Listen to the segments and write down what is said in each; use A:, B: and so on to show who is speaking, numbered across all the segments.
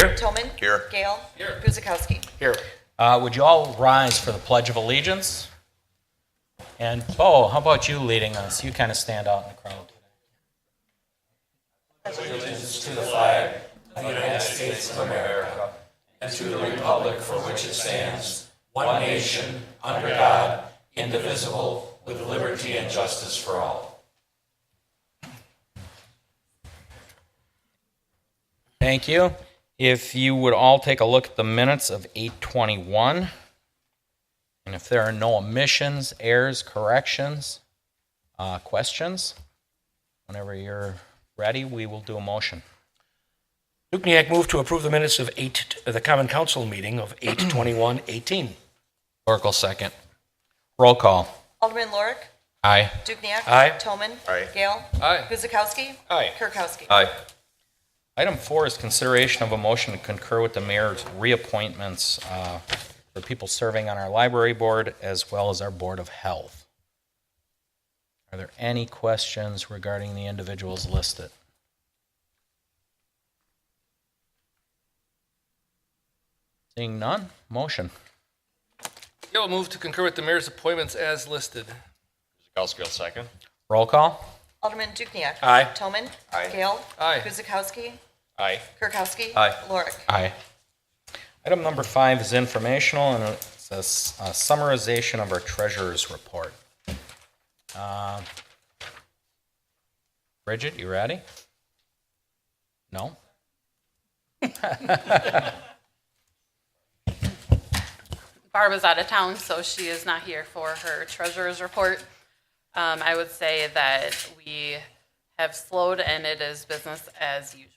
A: Here.
B: Tillman.
C: Here.
B: Gale.
A: Here.
B: Guzekowski.
A: Here. Would you all rise for the Pledge of Allegiance? And Bo, how about you leading us? You kind of stand out in the crowd today.
D: Allegiance to the flag of the United States of America and to the republic for which it stands, one nation, under God, indivisible, with liberty and justice for all.
A: Thank you. If you would all take a look at the minutes of 8:21, and if there are no omissions, errors, corrections, questions, whenever you're ready, we will do a motion.
E: Dukniak moved to approve the minutes of the Common Council meeting of 8/21/18.
A: Oracle second. Roll call.
B: Alderman Lorik.
A: Aye.
B: Dukniak.
E: Aye.
B: Tillman.
C: Aye.
B: Gale.
A: Aye.
B: Guzekowski.
E: Aye.
B: Kirkowski.
C: Aye.
A: Item 4 is consideration of a motion to concur with the mayor's reappointments for people serving on our library board as well as our Board of Health. Are there any questions regarding the individuals listed? Seeing none, motion.
F: Gale will move to concur with the mayor's appointments as listed.
C: Guzekowski will second.
A: Roll call.
B: Alderman Dukniak.
E: Aye.
B: Tillman.
C: Aye.
B: Gale.
F: Aye.
B: Guzekowski.
C: Aye.
B: Kirkowski.
C: Aye.
B: Lorik.
A: Aye. Item number 5 is informational, and it's a summarization of our treasurer's report. Bridget, you ready? No?
G: Barb is out of town, so she is not here for her treasurer's report. I would say that we have slowed and it is business as usual.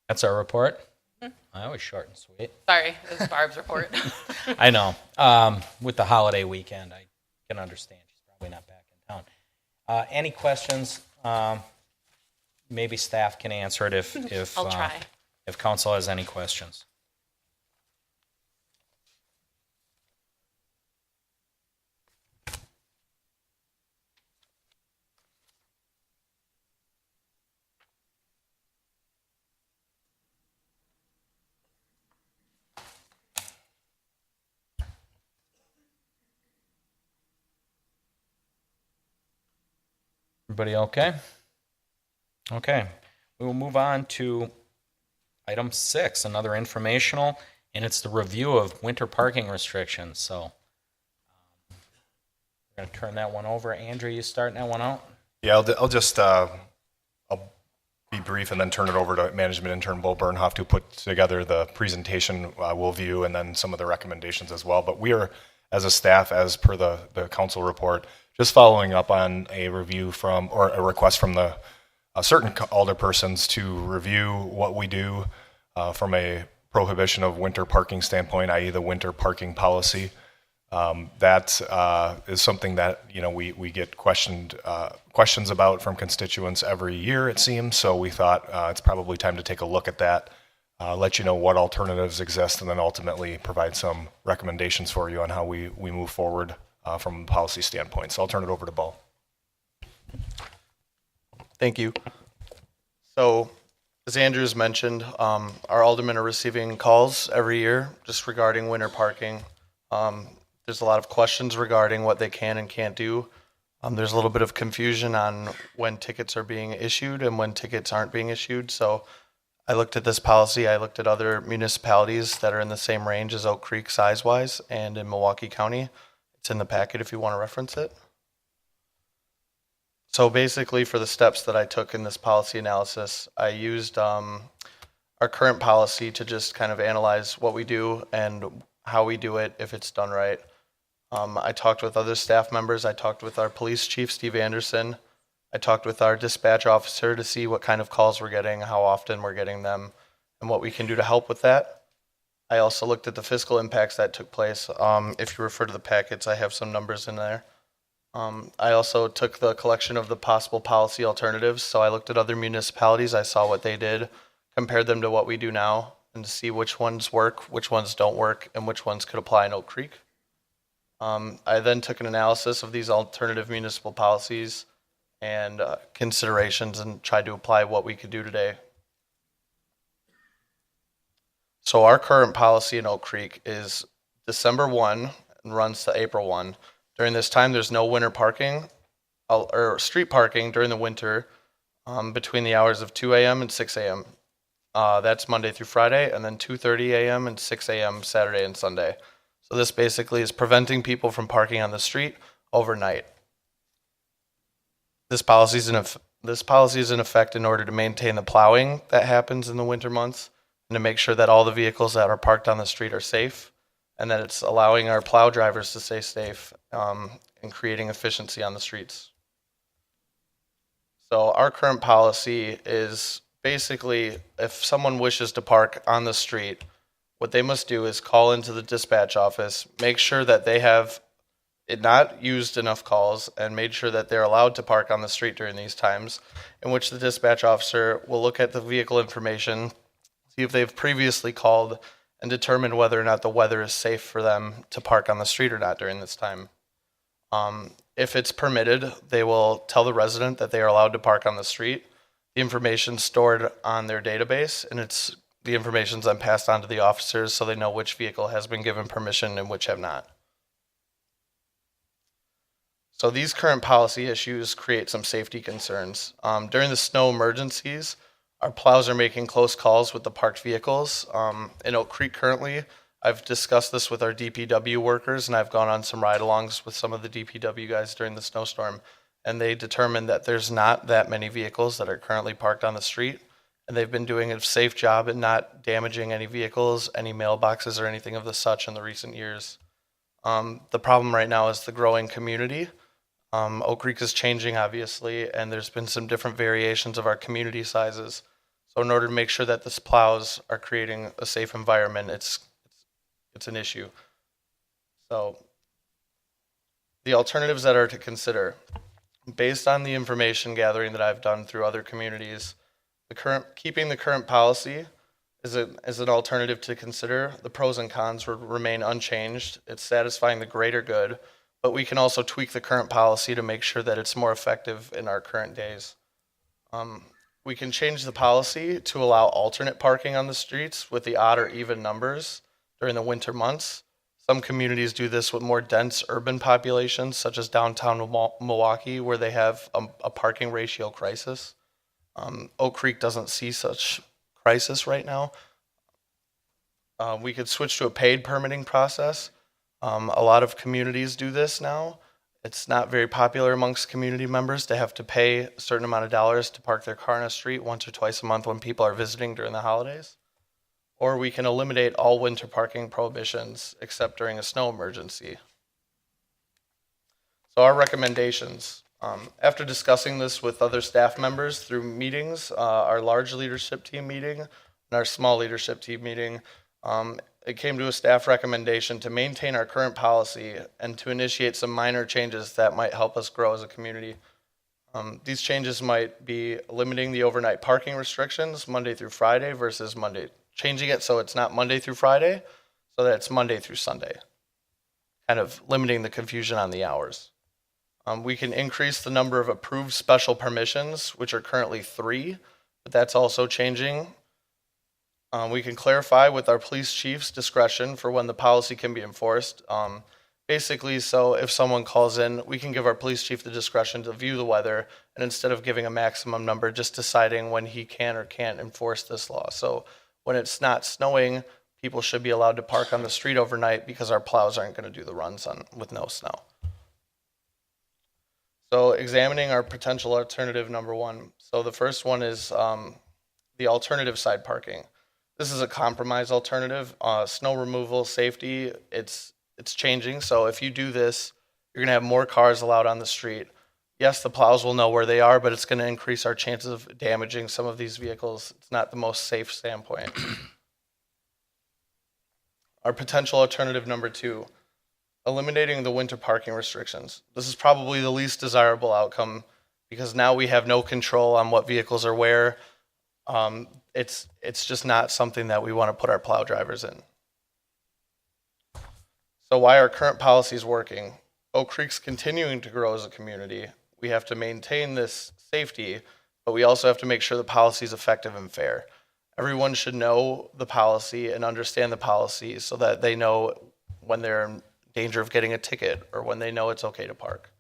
A: That's our report? That was short and sweet.
G: Sorry, it was Barb's report.
A: I know. With the holiday weekend, I can understand. She's probably not back in town. Any questions? Maybe staff can answer it if
G: I'll try.
A: If council has any questions. Everybody okay? Okay. We will move on to item 6, another informational, and it's the review of winter parking restrictions. So we're going to turn that one over. Andrew, you starting that one out?
C: Yeah, I'll just I'll be brief and then turn it over to management intern Bo Bernhoff to put together the presentation we'll view and then some of the recommendations as well. But we are, as a staff, as per the council report, just following up on a review from, or a request from the certain alderpersons to review what we do from a prohibition of winter parking standpoint, i.e. the winter parking policy. That is something that, you know, we get questions about from constituents every year, it seems. So we thought it's probably time to take a look at that, let you know what alternatives exist, and then ultimately provide some recommendations for you on how we move forward from a policy standpoint. So I'll turn it over to Bo.
H: Thank you. So, as Andrews mentioned, our aldermen are receiving calls every year just regarding winter parking. There's a lot of questions regarding what they can and can't do. There's a little bit of confusion on when tickets are being issued and when tickets aren't being issued. So I looked at this policy. I looked at other municipalities that are in the same range as Oak Creek size-wise and in Milwaukee County. It's in the packet if you want to reference it. So basically, for the steps that I took in this policy analysis, I used our current policy to just kind of analyze what we do and how we do it, if it's done right. I talked with other staff members. I talked with our police chief, Steve Anderson. I talked with our dispatch officer to see what kind of calls we're getting, how often we're getting them, and what we can do to help with that. I also looked at the fiscal impacts that took place. If you refer to the packets, I have some numbers in there. I also took the collection of the possible policy alternatives. So I looked at other municipalities. I saw what they did, compared them to what we do now, and to see which ones work, which ones don't work, and which ones could apply in Oak Creek. I then took an analysis of these alternative municipal policies and considerations and tried to apply what we could do today. So our current policy in Oak Creek is December 1 and runs to April 1. During this time, there's no winter parking or street parking during the winter between the hours of 2 a.m. and 6 a.m. That's Monday through Friday, and then 2:30 a.m. and 6 a.m. Saturday and Sunday. So this basically is preventing people from parking on the street overnight. This policy is in effect in order to maintain the plowing that happens in the winter months and to make sure that all the vehicles that are parked on the street are safe, and that it's allowing our plow drivers to stay safe and creating efficiency on the streets. So our current policy is basically if someone wishes to park on the street, what they must do is call into the dispatch office, make sure that they have not used enough calls, and made sure that they're allowed to park on the street during these times, in which the dispatch officer will look at the vehicle information, see if they've previously called, and determine whether or not the weather is safe for them to park on the street or not during this time. If it's permitted, they will tell the resident that they are allowed to park on the street. The information stored on their database, and the information's then passed on to the officers so they know which vehicle has been given permission and which have not. So these current policy issues create some safety concerns. During the snow emergencies, our plows are making close calls with the parked vehicles. In Oak Creek currently, I've discussed this with our DPW workers, and I've gone on some ride-alongs with some of the DPW guys during the snowstorm, and they determined that there's not that many vehicles that are currently parked on the street, and they've been doing a safe job at not damaging any vehicles, any mailboxes, or anything of the such in the recent years. The problem right now is the growing community. Oak Creek is changing, obviously, and there's been some different variations of our community sizes. So in order to make sure that the plows are creating a safe environment, it's an issue. So the alternatives that are to consider, based on the information gathering that I've done through other communities, keeping the current policy is an alternative to consider. The pros and cons remain unchanged. It's satisfying the greater good, but we can also tweak the current policy to make sure that it's more effective in our current days. We can change the policy to allow alternate parking on the streets with the odd or even numbers during the winter months. Some communities do this with more dense urban populations, such as downtown Milwaukee, where they have a parking ratio crisis. Oak Creek doesn't see such crisis right now. We could switch to a paid permitting process. A lot of communities do this now. It's not very popular amongst community members to have to pay a certain amount of dollars to park their car on a street once or twice a month when people are visiting during the holidays. Or we can eliminate all winter parking prohibitions except during a snow emergency. So our recommendations. After discussing this with other staff members through meetings, our large leadership team meeting and our small leadership team meeting, it came to a staff recommendation to maintain our current policy and to initiate some minor changes that might help us grow as a community. These changes might be limiting the overnight parking restrictions Monday through Friday versus Monday, changing it so it's not Monday through Friday, so that it's Monday through Sunday, kind of limiting the confusion on the hours. We can increase the number of approved special permissions, which are currently 3, but that's also changing. We can clarify with our police chief's discretion for when the policy can be enforced. Basically, so if someone calls in, we can give our police chief the discretion to view the weather, and instead of giving a maximum number, just deciding when he can or can't enforce this law. So when it's not snowing, people should be allowed to park on the street overnight because our plows aren't going to do the runs with no snow. So examining our potential alternative number 1. So the first one is the alternative side parking. This is a compromise alternative. Snow removal, safety, it's changing. So if you do this, you're going to have more cars allowed on the street. Yes, the plows will know where they are, but it's going to increase our chances of damaging some of these vehicles. It's not the most safe standpoint. Our potential alternative number 2, eliminating the winter parking restrictions. This is probably the least desirable outcome because now we have no control on what vehicles are where. It's just not something that we want to put our plow drivers in. So why our current policy is working. Oak Creek's continuing to grow as a community. we have to maintain this safety, but we also have to make sure the policy is effective and fair. Everyone should know the policy and understand the policy so that they know when they're in danger of getting a ticket or when they know it's okay to park.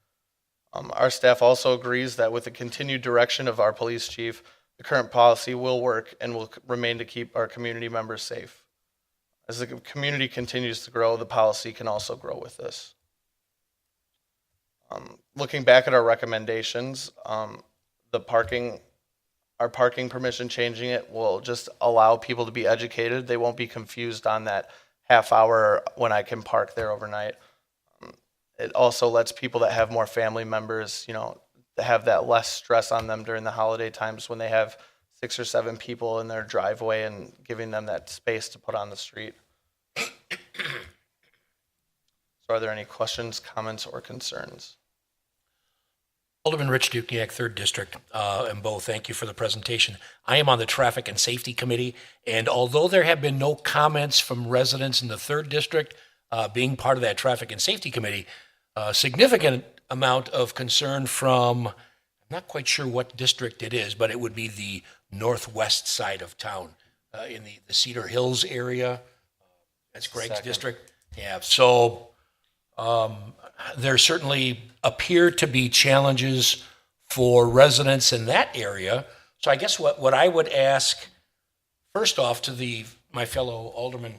H: Our staff also agrees that with the continued direction of our police chief, the current policy will work and will remain to keep our community members safe. As the community continues to grow, the policy can also grow with this. Looking back at our recommendations, our parking permission, changing it will just allow people to be educated. They won't be confused on that half hour when I can park there overnight. It also lets people that have more family members, have that less stress on them during the holiday times when they have 6 or 7 people in their driveway and giving them that space to put on the street. So are there any questions, comments, or concerns?
E: Alderman Rich Dukniak, 3rd District, and Bo, thank you for the presentation. I am on the Traffic and Safety Committee, and although there have been no comments from residents in the 3rd District, being part of that Traffic and Safety Committee, a significant amount of concern from, I'm not quite sure what district it is, but it would be the northwest side of town, in the Cedar Hills area. That's Greg's district. Yeah, so there certainly appear to be challenges for residents in that area. So I guess what I would ask, first off, to my fellow aldermen,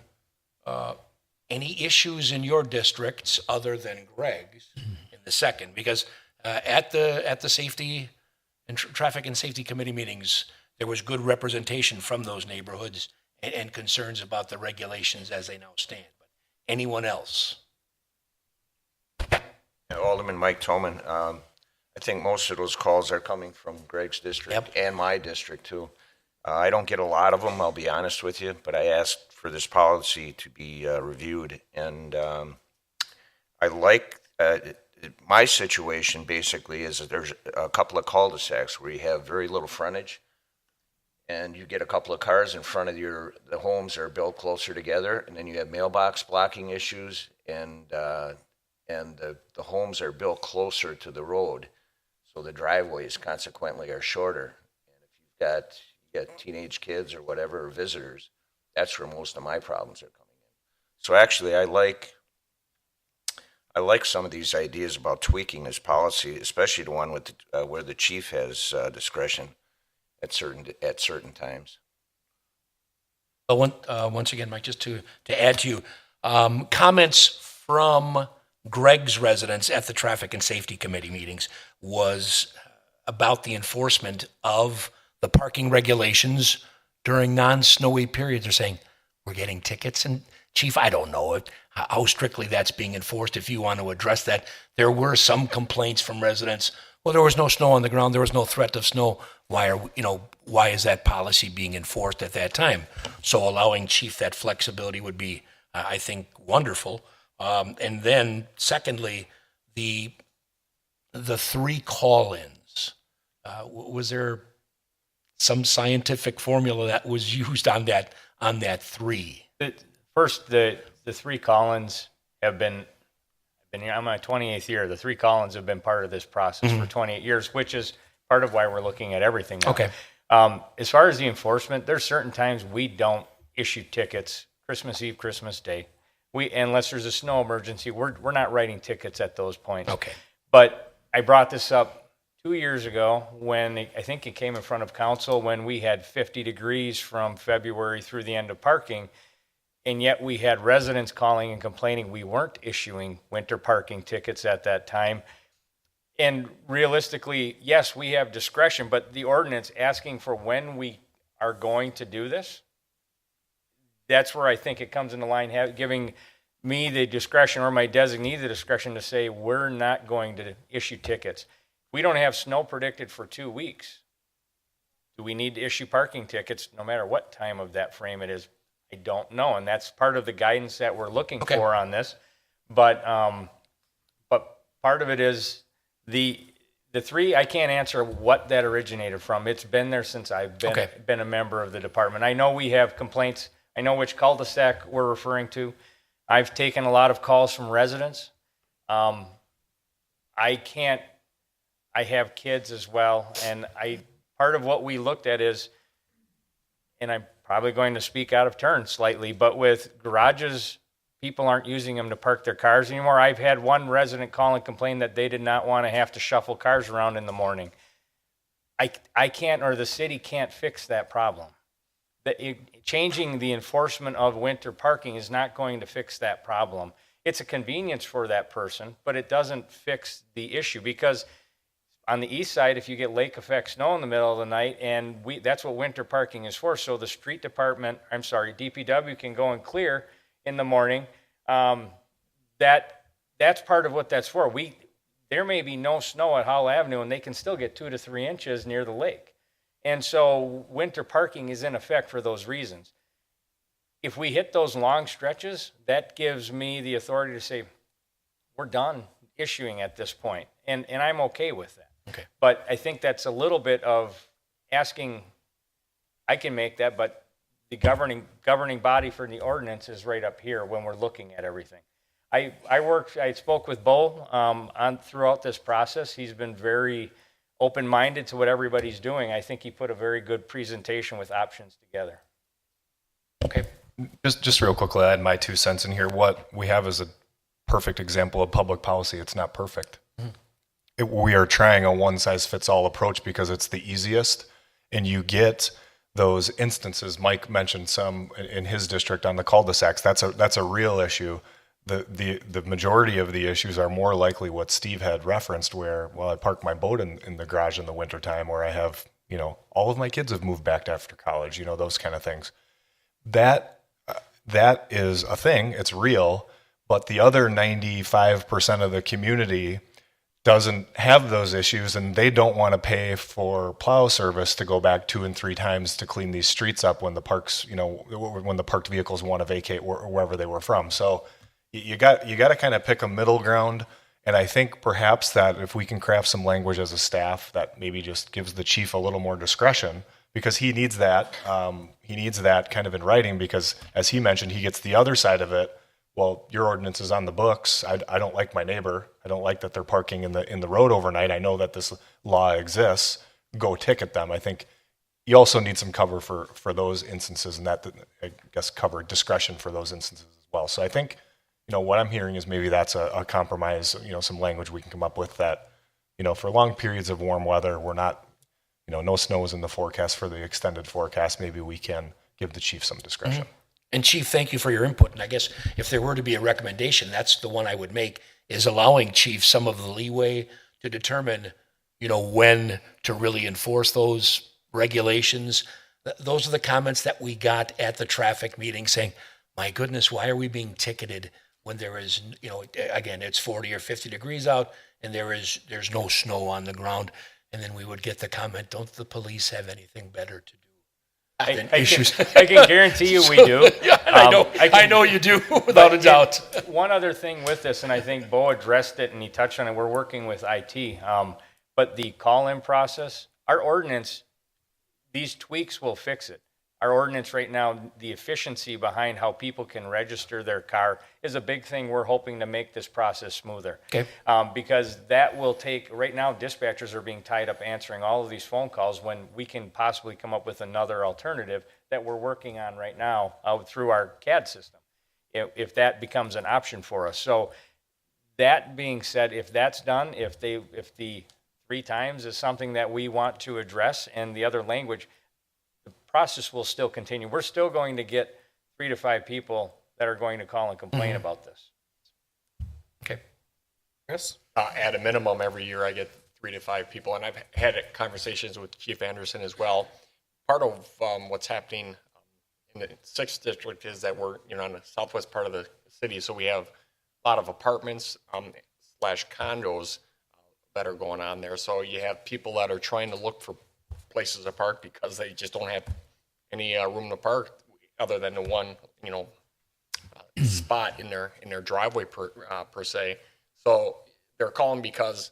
E: any issues in your districts other than Greg's in the second? Because at the safety and traffic and safety committee meetings, there was good representation from those neighborhoods and concerns about the regulations as they now stand. But anyone else?
I: Alderman Mike Toman. I think most of those calls are coming from Greg's district and my district too. I don't get a lot of them, I'll be honest with you, but I asked for this policy to be reviewed, and I like my situation basically is that there's a couple of cul-de-sacs where you have very little frontage, and you get a couple of cars in front of the homes are built closer together, and then you have mailbox blocking issues, and the homes are built closer to the road, so the driveways consequently are shorter. And if you've got teenage kids or whatever, or visitors, that's where most of my problems are coming in. So actually, I like some of these ideas about tweaking this policy, especially the one with where the chief has discretion at certain times.
E: Once again, Mike, just to add to you, comments from Greg's residents at the Traffic and Safety Committee meetings was about the enforcement of the parking regulations during non-snowy periods. They're saying, we're getting tickets. And Chief, I don't know how strictly that's being enforced. If you want to address that, there were some complaints from residents. Well, there was no snow on the ground. There was no threat of snow. Why is that policy being enforced at that time? So allowing Chief that flexibility would be, I think, wonderful. And then secondly, the 3 call-ins, was there some scientific formula that was used on that 3?
J: First, the 3 call-ins have been here. I'm my 28th year. The 3 call-ins have been part of this process for 28 years, which is part of why we're looking at everything now.
E: Okay.
J: As far as the enforcement, there's certain times we don't issue tickets, Christmas Eve, Christmas Day. Unless there's a snow emergency, we're not writing tickets at those points.
E: Okay.
J: But I brought this up 2 years ago when I think it came in front of council when we had 50 degrees from February through the end of parking, and yet we had residents calling and complaining we weren't issuing winter parking tickets at that time. And realistically, yes, we have discretion, but the ordinance asking for when we are going to do this, that's where I think it comes into line, giving me the discretion or my designee the discretion to say we're not going to issue tickets. We don't have snow predicted for 2 weeks. Do we need to issue parking tickets no matter what time of that frame it is? I don't know, and that's part of the guidance that we're looking for on this. But part of it is the 3. I can't answer what that originated from. It's been there since I've been a member of the department. I know we have complaints. I know which cul-de-sac we're referring to. I've taken a lot of calls from residents. I I have kids as well, and part of what we looked at is, and I'm probably going to speak out of turn slightly, but with garages, people aren't using them to park their cars anymore. I've had one resident call and complain that they did not want to have to shuffle cars around in the morning. I can't, or the city can't fix that problem. Changing the enforcement of winter parking is not going to fix that problem. It's a convenience for that person, but it doesn't fix the issue, because on the east side, if you get lake effect snow in the middle of the night, and that's what winter parking is for. So the street department, DPW can go and clear in the morning. That's part of what that's for. There may be no snow at Howell Avenue, and they can still get 2 to 3 inches near the lake. And so winter parking is in effect for those reasons. If we hit those long stretches, that gives me the authority to say, we're done issuing at this point. And I'm okay with that.
E: Okay.
J: But I think that's a little bit of asking, I can make that, but the governing body for the ordinance is right up here when we're looking at everything. I spoke with Bo throughout this process. He's been very open-minded to what everybody's doing. I think he put a very good presentation with options together.
E: Okay.
C: Just real quickly, I add my 2 cents in here. What we have is a perfect example of public policy. It's not perfect. We are trying a one-size-fits-all approach because it's the easiest, and you get those instances. Mike mentioned some in his district on the cul-de-sacs. That's a real issue. The majority of the issues are more likely what Steve had referenced, where, well, I park my boat in the garage in the wintertime, or I have, all of my kids have moved back after college, those kind of things. That is a thing. It's real. But the other 95% of the community doesn't have those issues, and they don't want to pay for plow service to go back 2 and 3 times to clean these streets up when the parks, when the parked vehicles want to vacate wherever they were from. So you got to kind of pick a middle ground. And I think perhaps that if we can craft some language as a staff that maybe just gives the chief a little more discretion, because he needs that kind of in writing, because as he mentioned, he gets the other side of it. Well, your ordinance is on the books. I don't like my neighbor. I don't like that they're parking in the road overnight. I know that this law exists. Go ticket them. I think you also need some cover for those instances, and that, I guess, cover discretion for those instances as well. So I think, what I'm hearing is maybe that's a compromise, some language we can come up with that, for long periods of warm weather, we're not, no snow is in the forecast for the extended forecast. Maybe we can give the chief some discretion.
E: Mm-hmm. And Chief, thank you for your input. And I guess if there were to be a recommendation, that's the one I would make, is allowing Chief some of the leeway to determine, when to really enforce those regulations. Those are the comments that we got at the traffic meeting saying, my goodness, why are we being ticketed when there is, again, it's 40 or 50 degrees out and there's no snow on the ground. And then we would get the comment, don't the police have anything better to do?
J: I can guarantee you we do.
E: Yeah, I know you do, without a doubt.
J: One other thing with this, and I think Bo addressed it and he touched on it, we're working with IT, but the call-in process, our ordinance, these tweaks will fix it. Our ordinance right now, the efficiency behind how people can register their car is a big thing. We're hoping to make this process smoother.
E: Okay.
J: Because that will take, right now dispatchers are being tied up answering all of these phone calls when we can possibly come up with another alternative that we're working on right now through our CAD system, if that becomes an option for us. So that being said, if that's done, if the 3 times is something that we want to address and the other language, the process will still continue. We're still going to get 3 to 5 people that are going to call and complain about this.
E: Okay.
A: Chris?
K: At a minimum, every year I get 3 to 5 people, and I've had conversations with Chief Anderson as well. Part of what's happening in the 6th district is that we're on the southwest part of the city, so we have a lot of apartments / condos that are going on there. So you have people that are trying to look for places to park because they just don't have any room to park other than the one spot in their driveway per se. So they're calling because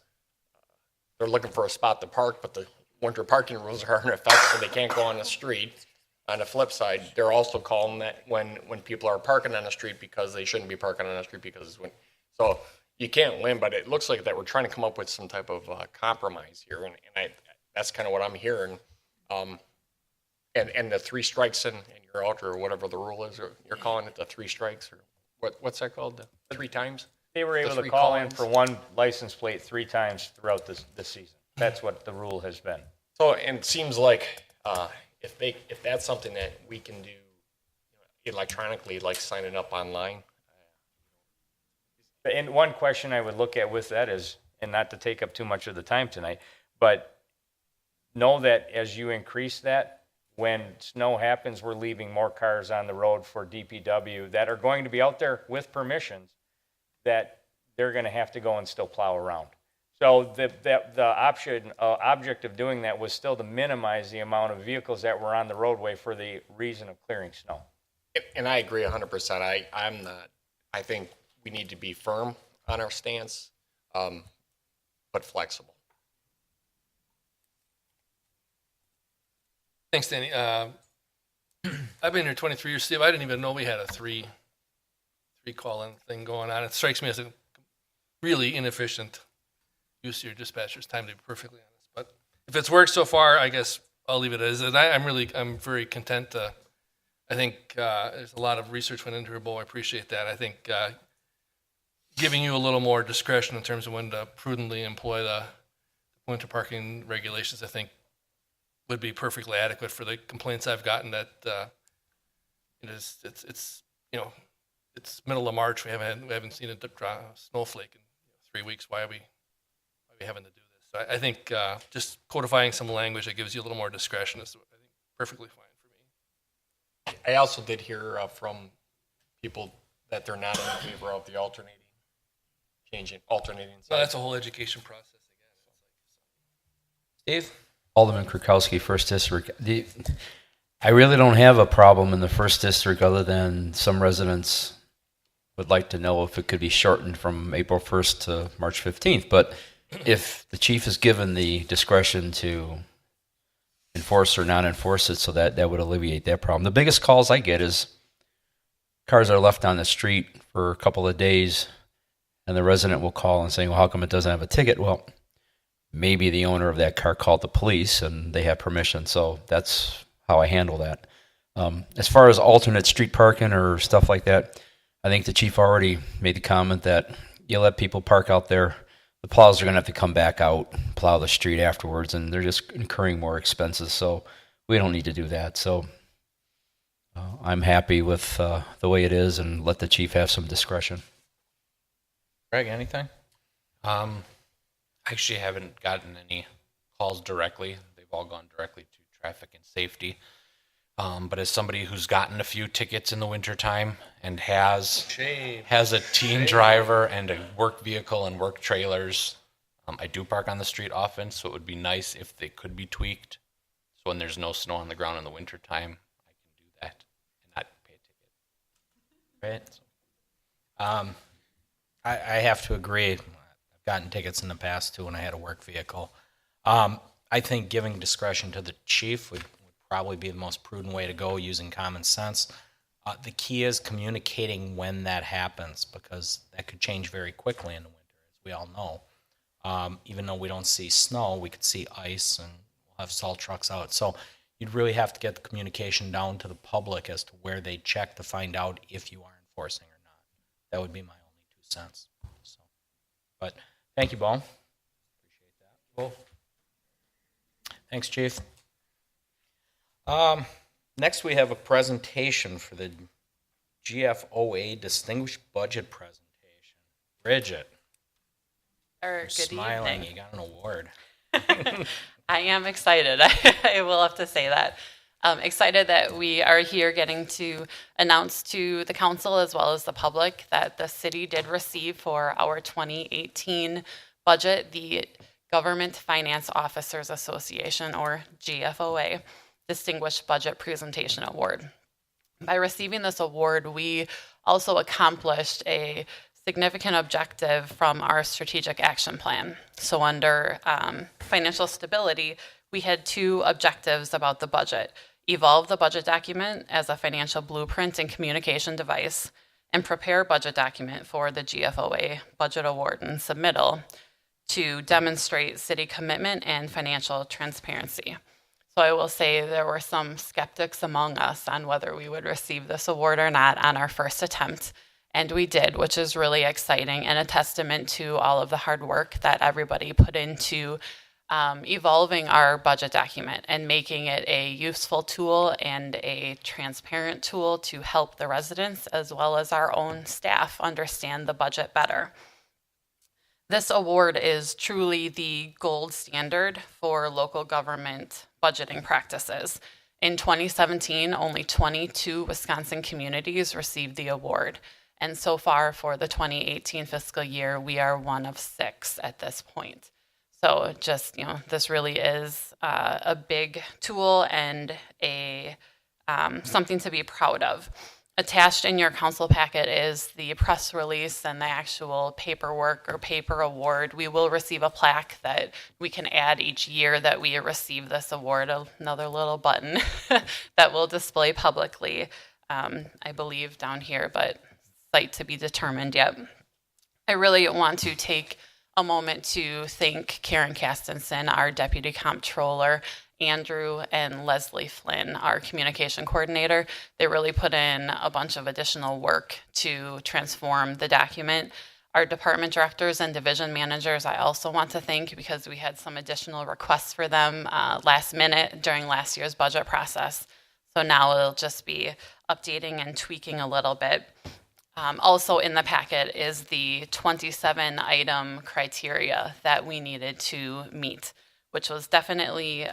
K: they're looking for a spot to park, but the winter parking rules are in effect, so they can't go on the street. On the flip side, they're also calling that when people are parking on the street because they shouldn't be parking on the street because it's winter. So you can't win, but it looks like that we're trying to come up with some type of compromise here, and that's kind of what I'm hearing. And the 3 strikes and you're out, or whatever the rule is, or you're calling it the 3 strikes, or what's that called? The 3 times?
J: They were able
K: The
J: to
K: 3
J: call in
K: call-ins?
J: for one license plate 3 times throughout this season. That's what the rule has been.
K: So, and it seems like if that's something that we can do electronically, like signing up online.
J: And one question I would look at with that is, and not to take up too much of the time tonight, but know that as you increase that, when snow happens, we're leaving more cars on the road for DPW that are going to be out there with permissions that they're going to have to go and still plow around. So the object of doing that was still to minimize the amount of vehicles that were on the roadway for the reason of clearing snow.
K: And I agree 100%. I think we need to be firm on our stance, but flexible.
F: Thanks, Danny. I've been here 23 years, Steve. I didn't even know we had a three call-in thing going on. It strikes me as a really inefficient use of your dispatcher's time, to be perfectly honest. But if it's worked so far, I guess I'll leave it as it. I'm very content. I think there's a lot of research went into it, Bo. I appreciate that. I think giving you a little more discretion in terms of when to prudently employ the winter parking regulations, I think, would be perfectly adequate for the complaints I've gotten that it's middle of March. We haven't seen a snowflake in 3 weeks. Why are we having to do this? So I think just codifying some language that gives you a little more discretion is, I think, perfectly fine for me.
K: I also did hear from people that they're not in favor of the alternating
F: So that's a whole education process again.
A: Steve?
L: Alderman Krukowski, First District. I really don't have a problem in the First District other than some residents would like to know if it could be shortened from April 1st to March 15th. But if the chief is given the discretion to enforce or not enforce it, so that would alleviate that problem. The biggest calls I get is cars are left on the street for a couple of days, and the resident will call and say, well, how come it doesn't have a ticket? Well, maybe the owner of that car called the police and they have permission. So that's how I handle that. As far as alternate street parking or stuff like that, I think the chief already made the comment that you let people park out there. The plows are going to have to come back out, plow the street afterwards, and they're just incurring more expenses. So we don't need to do that. So I'm happy with the way it is, and let the chief have some discretion.
A: Greg, anything?
M: Actually haven't gotten any calls directly. They've all gone directly to traffic and safety. But as somebody who's gotten a few tickets in the wintertime and has a teen driver and a work vehicle and work trailers, I do park on the street often, so it would be nice if they could be tweaked. So when there's no snow on the ground in the wintertime, I can do that and not pay a ticket.
A: Right. I have to agree. I've gotten tickets in the past too when I had a work vehicle. I think giving discretion to the chief would probably be the most prudent way to go, using common sense. The key is communicating when that happens, because that could change very quickly in the winter, as we all know. Even though we don't see snow, we could see ice, and we'll have salt trucks out. So you'd really have to get the communication down to the public as to where they check to find out if you are enforcing or not. That would be my only 2 cents. So, but thank you, Bo. Appreciate that. Cool. Thanks, Chief. Next, we have a presentation for the GFOA Distinguished Budget Presentation. Bridget, you're
G: Good
A: smiling.
G: evening.
A: You got an award.
G: I am excited. I will have to say that. Excited that we are here getting to announce to the council as well as the public that the city did receive for our 2018 budget the Government Finance Officers Association, or GFOA, Distinguished Budget Presentation Award. By receiving this award, we also accomplished a significant objective from our strategic action plan. So under financial stability, we had 2 objectives about the budget: evolve the budget document as a financial blueprint and communication device, and prepare a budget document for the GFOA budget award and submittal to demonstrate city commitment and financial transparency. So I will say there were some skeptics among us on whether we would receive this award or not on our first attempt. And we did, which is really exciting and a testament to all of the hard work that everybody put into evolving our budget document and making it a useful tool and a transparent tool to help the residents as well as our own staff understand the budget better. This award is truly the gold standard for local government budgeting practices. In 2017, only 22 Wisconsin communities received the award. And so far for the 2018 fiscal year, we are one of 6 at this point. So just, this really is a big tool and a something to be proud of. Attached in your council packet is the press release and the actual paperwork or paper award. We will receive a plaque that we can add each year that we receive this award, another little button that will display publicly, I believe down here, but site to be determined yet. I really want to take a moment to thank Karen Castenson, our Deputy Comptroller, Andrew and Leslie Flynn, our communication coordinator. They really put in a bunch of additional work to transform the document. Our department directors and division managers, I also want to thank because we had some additional requests for them last minute during last year's budget process. So now it'll just be updating and tweaking a little bit. Also in the packet is the 27-item criteria that we needed to meet, which was definitely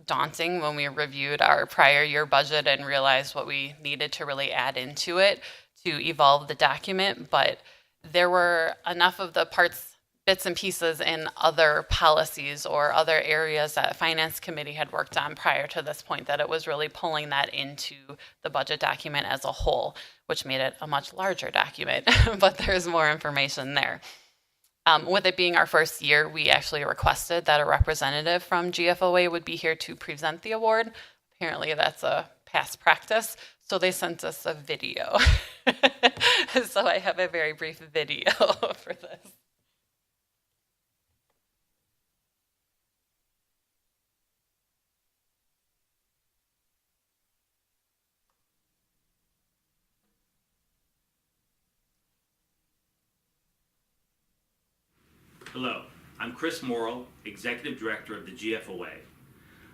G: daunting when we reviewed our prior year budget and realized what we needed to really add into it to evolve the document. But there were enough of the parts, bits and pieces in other policies or other areas that Finance Committee had worked on prior to this point that it was really pulling that into the budget document as a whole, which made it a much larger document, but there's more information there. With it being our first year, we actually requested that a representative from GFOA would be here to present the award. Apparently that's a past practice, so they sent us a video. So I have a very brief video for this.
N: Hello, I'm Chris Morrill, Executive Director of the GFOA.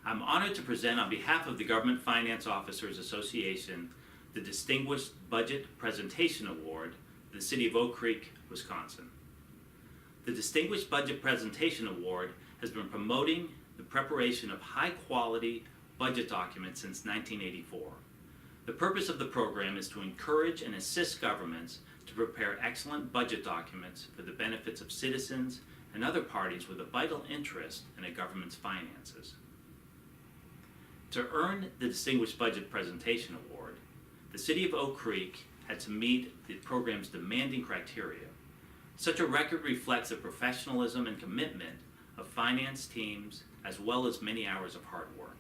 N: I'm honored to present on behalf of the Government Finance Officers Association the Distinguished Budget Presentation Award to the City of Oak Creek, Wisconsin. The Distinguished Budget Presentation Award has been promoting the preparation of high-quality budget documents since 1984. The purpose of the program is to encourage and assist governments to prepare excellent budget documents for the benefits of citizens and other parties with a vital interest in a government's finances. To earn the Distinguished Budget Presentation Award, the City of Oak Creek had to meet the program's demanding criteria. Such a record reflects the professionalism and commitment of finance teams as well as many hours of hard work.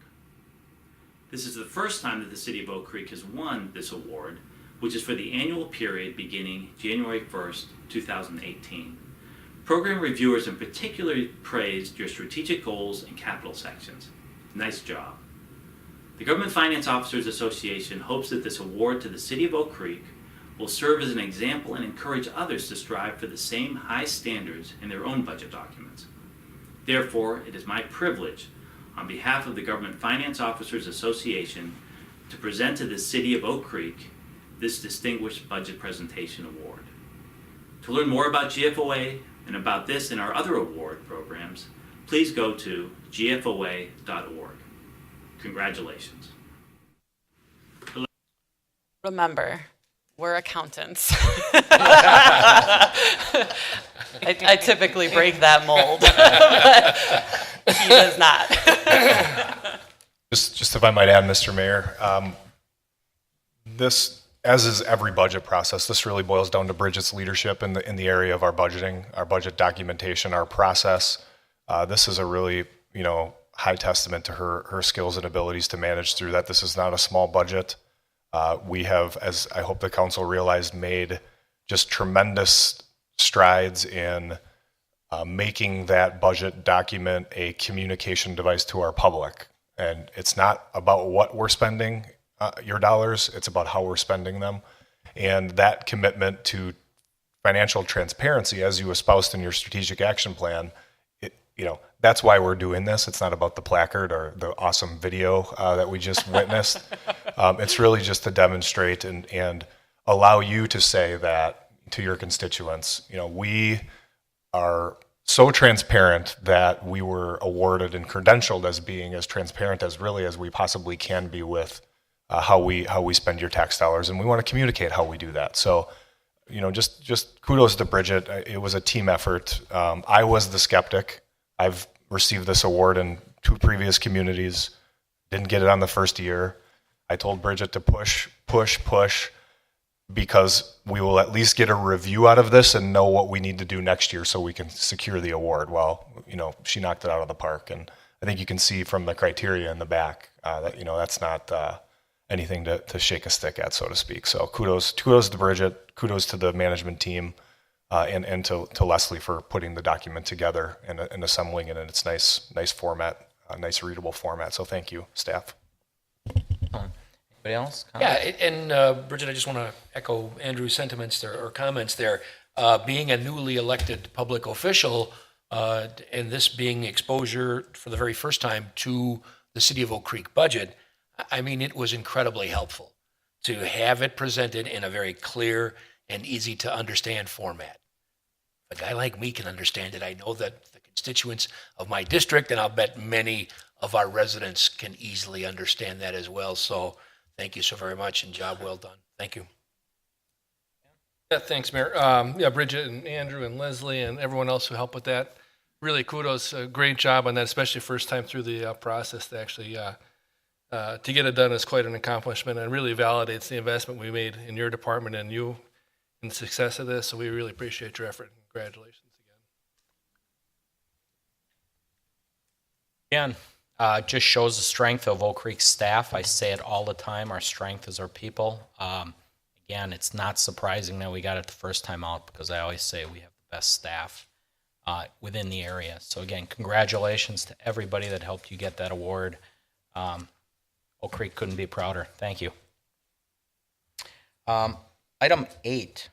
N: This is the first time that the City of Oak Creek has won this award, which is for the annual period beginning January 1st, 2018. Program reviewers in particular praised your strategic goals and capital sections. Nice job. The Government Finance Officers Association hopes that this award to the City of Oak Creek will serve as an example and encourage others to strive for the same high standards in their own budget documents. Therefore, it is my privilege, on behalf of the Government Finance Officers Association, to present to the City of Oak Creek this Distinguished Budget Presentation Award. To learn more about GFOA and about this and our other award programs, please go to gfoa.org. Congratulations.
G: Remember, we're accountants. I typically break that mold, but he does not.
C: Just if I might add, Mr. Mayor, this, as is every budget process, this really boils down to Bridget's leadership in the area of our budgeting, our budget documentation, our process. This is a really, high testament to her skills and abilities to manage through that. This is not a small budget. We have, as I hope the council realized, made just tremendous strides in making that budget document a communication device to our public. And it's not about what we're spending your dollars, it's about how we're spending them. And that commitment to financial transparency, as you espoused in your strategic action plan, that's why we're doing this. It's not about the placard or the awesome video that we just witnessed. It's really just to demonstrate and allow you to say that to your constituents. We are so transparent that we were awarded and credentialed as being as transparent as we possibly can be with how we spend your tax dollars, and we want to communicate how we do that. So, just kudos to Bridget. It was a team effort. I was the skeptic. I've received this award in 2 previous communities. Didn't get it on the first year. I told Bridget to push, because we will at least get a review out of this and know what we need to do next year so we can secure the award. Well, she knocked it out of the park, and I think you can see from the criteria in the back that that's not anything to shake a stick at, so to speak. So kudos to Bridget, kudos to the management team, and to Leslie for putting the document together and assembling it in its nice format, nice readable format. So thank you, staff.
A: Anybody else?
E: Yeah, and Bridget, I just want to echo Andrew's sentiments there, or comments there. Being a newly elected public official, and this being exposure for the very first time to the City of Oak Creek budget, I mean, it was incredibly helpful to have it presented in a very clear and easy to understand format. If a guy like me can understand it, I know that the constituents of my district, and I'll bet many of our residents, can easily understand that as well. So thank you so very much, and job well done. Thank you.
F: Yeah, thanks, Mayor. Bridget and Andrew and Leslie and everyone else who helped with that. Really kudos, great job on that, especially first time through the process to actually to get it done is quite an accomplishment, and really validates the investment we made in your department and you in the success of this. So we really appreciate your effort. Congratulations again.
A: Just shows the strength of Oak Creek staff. I say it all the time. Our strength is our people. Again, it's not surprising that we got it the first time out, because I always say we have the best staff within the area. So again, congratulations to everybody that helped you get that award. Oak Creek couldn't be prouder. Thank you. Item 8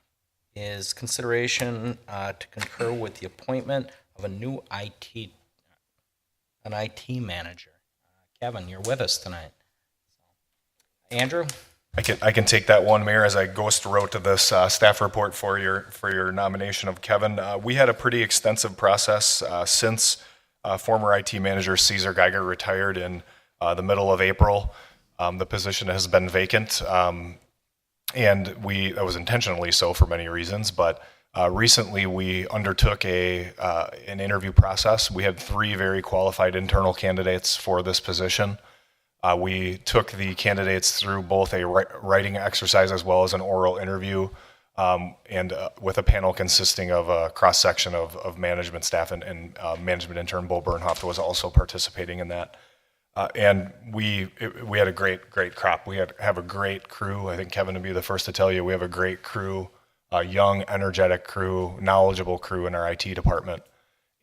A: is consideration to concur with the appointment of a new IT manager. Kevin, you're with us tonight. Andrew?
C: I can take that one, Mayor, as I ghost wrote to this staff report for your nomination of Kevin. We had a pretty extensive process since former IT manager Caesar Geiger retired in the middle of April. The position has been vacant, and that was intentionally so for many reasons, but recently we undertook an interview process. We had 3 very qualified internal candidates for this position. We took the candidates through both a writing exercise as well as an oral interview, and with a panel consisting of a cross-section of management staff, and management intern Bo Bernhoft was also participating in that. And we had a great crop. We have a great crew. I think Kevin would be the first to tell you we have a great crew, a young, energetic crew, knowledgeable crew in our IT department.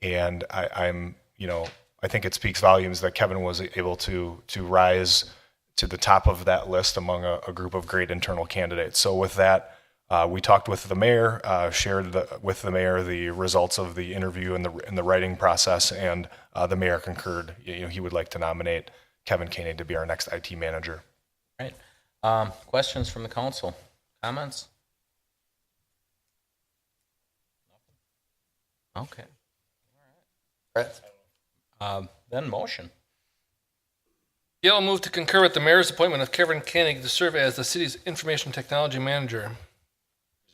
C: And I think it speaks volumes that Kevin was able to rise to the top of that list among a group of great internal candidates. So with that, we talked with the mayor, shared with the mayor the results of the interview and the writing process, and the mayor concurred. He would like to nominate Kevin Koenig to be our next IT manager.
A: Right. Questions from the council? Comments? Okay. All right. Then motion.
F: Gail will move to concur with the mayor's appointment of Kevin Koenig to serve as the city's information technology manager.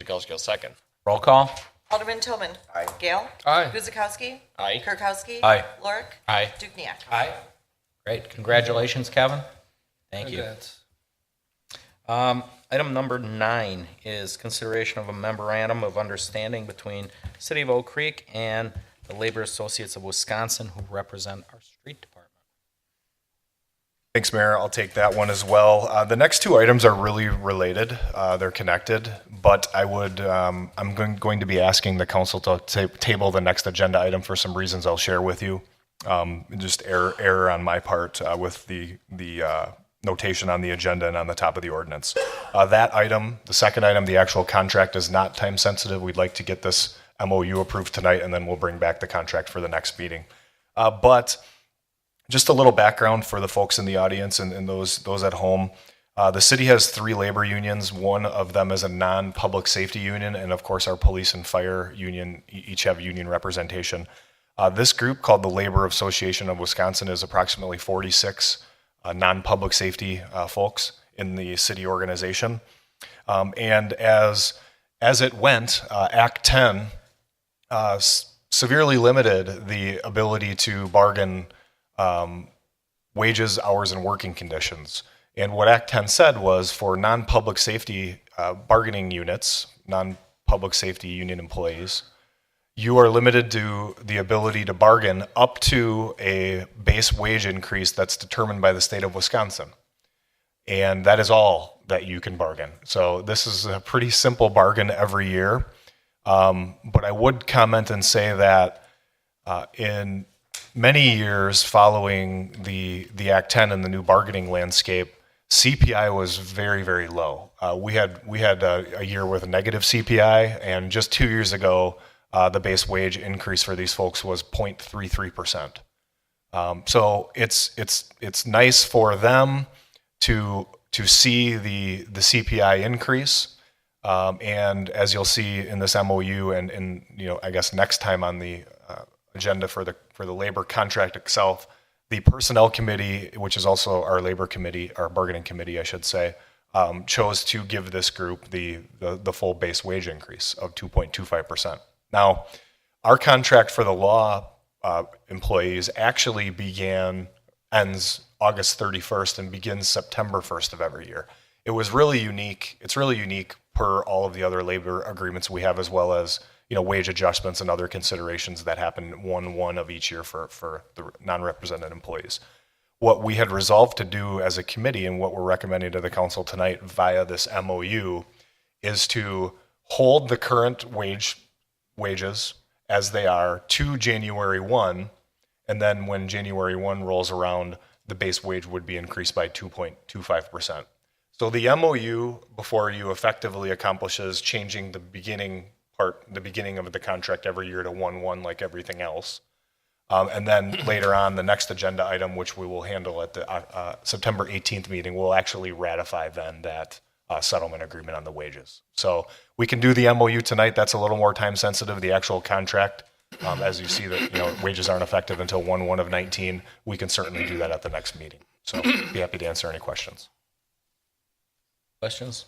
K: Guzekowski, second.
A: Roll call.
B: Alderman Tillman.
K: Aye.
B: Gale.
F: Aye.
B: Guzekowski.
K: Aye.
B: Kirkowski.
A: Aye.
B: Lorik.
A: Aye.
B: Dukenyak.
F: Aye.
A: Great. Congratulations, Kevin. Thank you. Item number 9 is consideration of a memorandum of understanding between City of Oak Creek and the Labor Associates of Wisconsin, who represent our street department.
C: Thanks, Mayor. I'll take that one as well. The next two items are really related. They're connected, but I'm going to be asking the council to table the next agenda item for some reasons I'll share with you. Just error on my part with the notation on the agenda and on the top of the ordinance. That item, the second item, the actual contract is not time sensitive. We'd like to get this MOU approved tonight, and then we'll bring back the contract for the next meeting. But just a little background for the folks in the audience and those at home. The city has 3 labor unions. One of them is a non-public safety union, and of course our police and fire union each have union representation. This group, called the Labor Association of Wisconsin, is approximately 46 non-public safety folks in the city organization. And as it went, Act 10 severely limited the ability to bargain wages, hours, and working conditions. And what Act 10 said was for non-public safety bargaining units, non-public safety union employees, you are limited to the ability to bargain up to a base wage increase that's determined by the state of Wisconsin. And that is all that you can bargain. So this is a pretty simple bargain every year. But I would comment and say that in many years following the Act 10 and the new bargaining landscape, CPI was very, very low. We had a year with a negative CPI, and just 2 years ago, the base wage increase for these folks was 0.33%. So it's nice for them to see the CPI increase, and as you'll see in this MOU and I guess next time on the agenda for the labor contract itself, the personnel committee, which is also our labor committee, our bargaining committee, I should say, chose to give this group the full base wage increase of 2.25%. Now, our contract for the law employees actually ends August 31st and begins September 1st of every year. It was really unique. It's really unique per all of the other labor agreements we have, as well as wage adjustments and other considerations that happen 1/1 of each year for the non-represented employees. What we had resolved to do as a committee, and what we're recommending to the council tonight via this MOU, is to hold the current wages as they are to January 1, and then when January 1 rolls around, the base wage would be increased by 2.25%. So the MOU, before you, effectively accomplishes changing the beginning of the contract every year to 1/1 like everything else. And then later on, the next agenda item, which we will handle at the September 18th meeting, will actually ratify then that settlement agreement on the wages. So we can do the MOU tonight. That's a little more time sensitive. The actual contract, as you see that wages aren't effective until 1/1 of 19, we can certainly do that at the next meeting. So be happy to answer any questions.
A: Questions?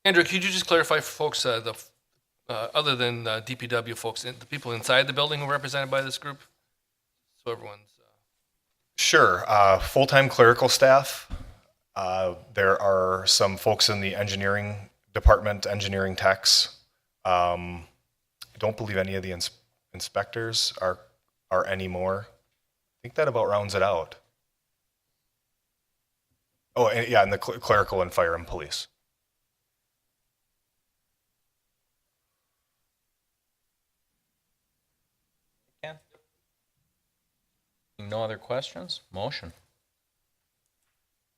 F: Andrew, could you just clarify for folks, other than DPW folks, the people inside the building who are represented by this group? So everyone's...
C: Sure. Full-time clerical staff. There are some folks in the engineering department, engineering techs. I don't believe any of the inspectors are anymore. I think that about rounds it out. Oh, yeah, and the clerical and fire and police.
A: No other questions? Motion.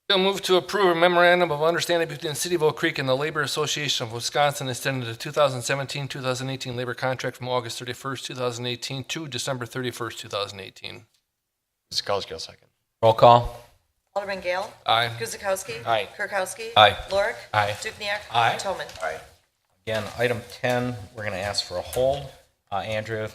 F: Bill move to approve a memorandum of understanding between the City of Oak Creek and the Labor Association of Wisconsin extending the 2017-2018 labor contract from August 31st, 2018 to December 31st, 2018.
K: Guzekowski, will second.
A: Roll call.
B: Alderman Gale.
F: Aye.
B: Guzekowski.
K: Aye.
B: Kirkowski.
L: Aye.
B: Lorik.
A: Aye.
B: Dukenyak.
F: Aye.
B: Toman.
I: Aye.
A: Again, item 10, we're going to ask for a hold. Andrew,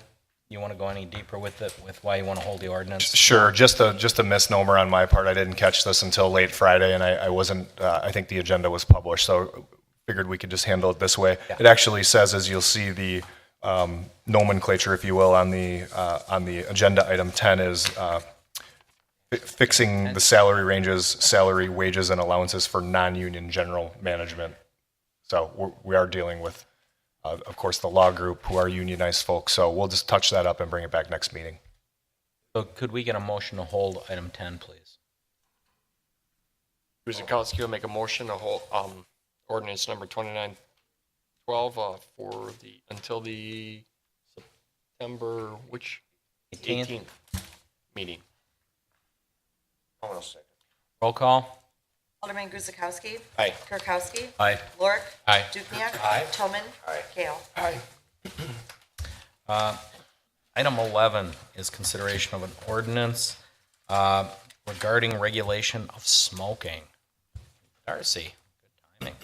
A: you want to go any deeper with it, with why you want to hold the ordinance?
C: Sure. Just a misnomer on my part. I didn't catch this until late Friday, and I wasn't. I think the agenda was published, so figured we could just handle it this way.
A: Yeah.
C: It actually says, as you'll see, the nomenclature, if you will, on the agenda item 10 is fixing the salary ranges, salary, wages, and allowances for non-union general management. So we are dealing with, of course, the law group, who are unionized folks. So we'll just touch that up and bring it back next meeting.
A: So could we get a motion to hold item 10, please?
K: Guzekowski will make a motion to hold ordinance number 2912 for until the September, which?
A: 18th.
K: Meeting.
A: Roll call.
B: Alderman Guzekowski.
K: Aye.
B: Kirkowski.
A: Aye.
B: Lorik.
M: Aye.
B: Dukenyak.
E: Aye.
B: Toman.
I: Aye.
B: Gale.
A: Item 11 is consideration of an ordinance regarding regulation of smoking. Darcy, good timing.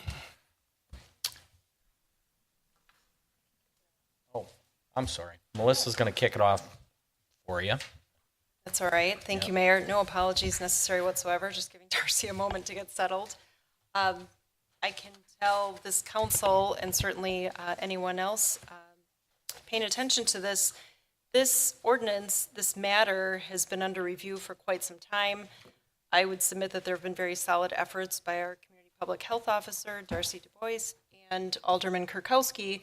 A: Oh, I'm sorry. Melissa's going to kick it off for you.
O: That's all right. Thank you, Mayor. No apologies necessary whatsoever, just giving Darcy a moment to get settled. I can tell this council and certainly anyone else paying attention to this ordinance, this matter has been under review for quite some time. I would submit that there have been very solid efforts by our Community Public Health Officer, Darcy DuBois, and Alderman Kirkowski,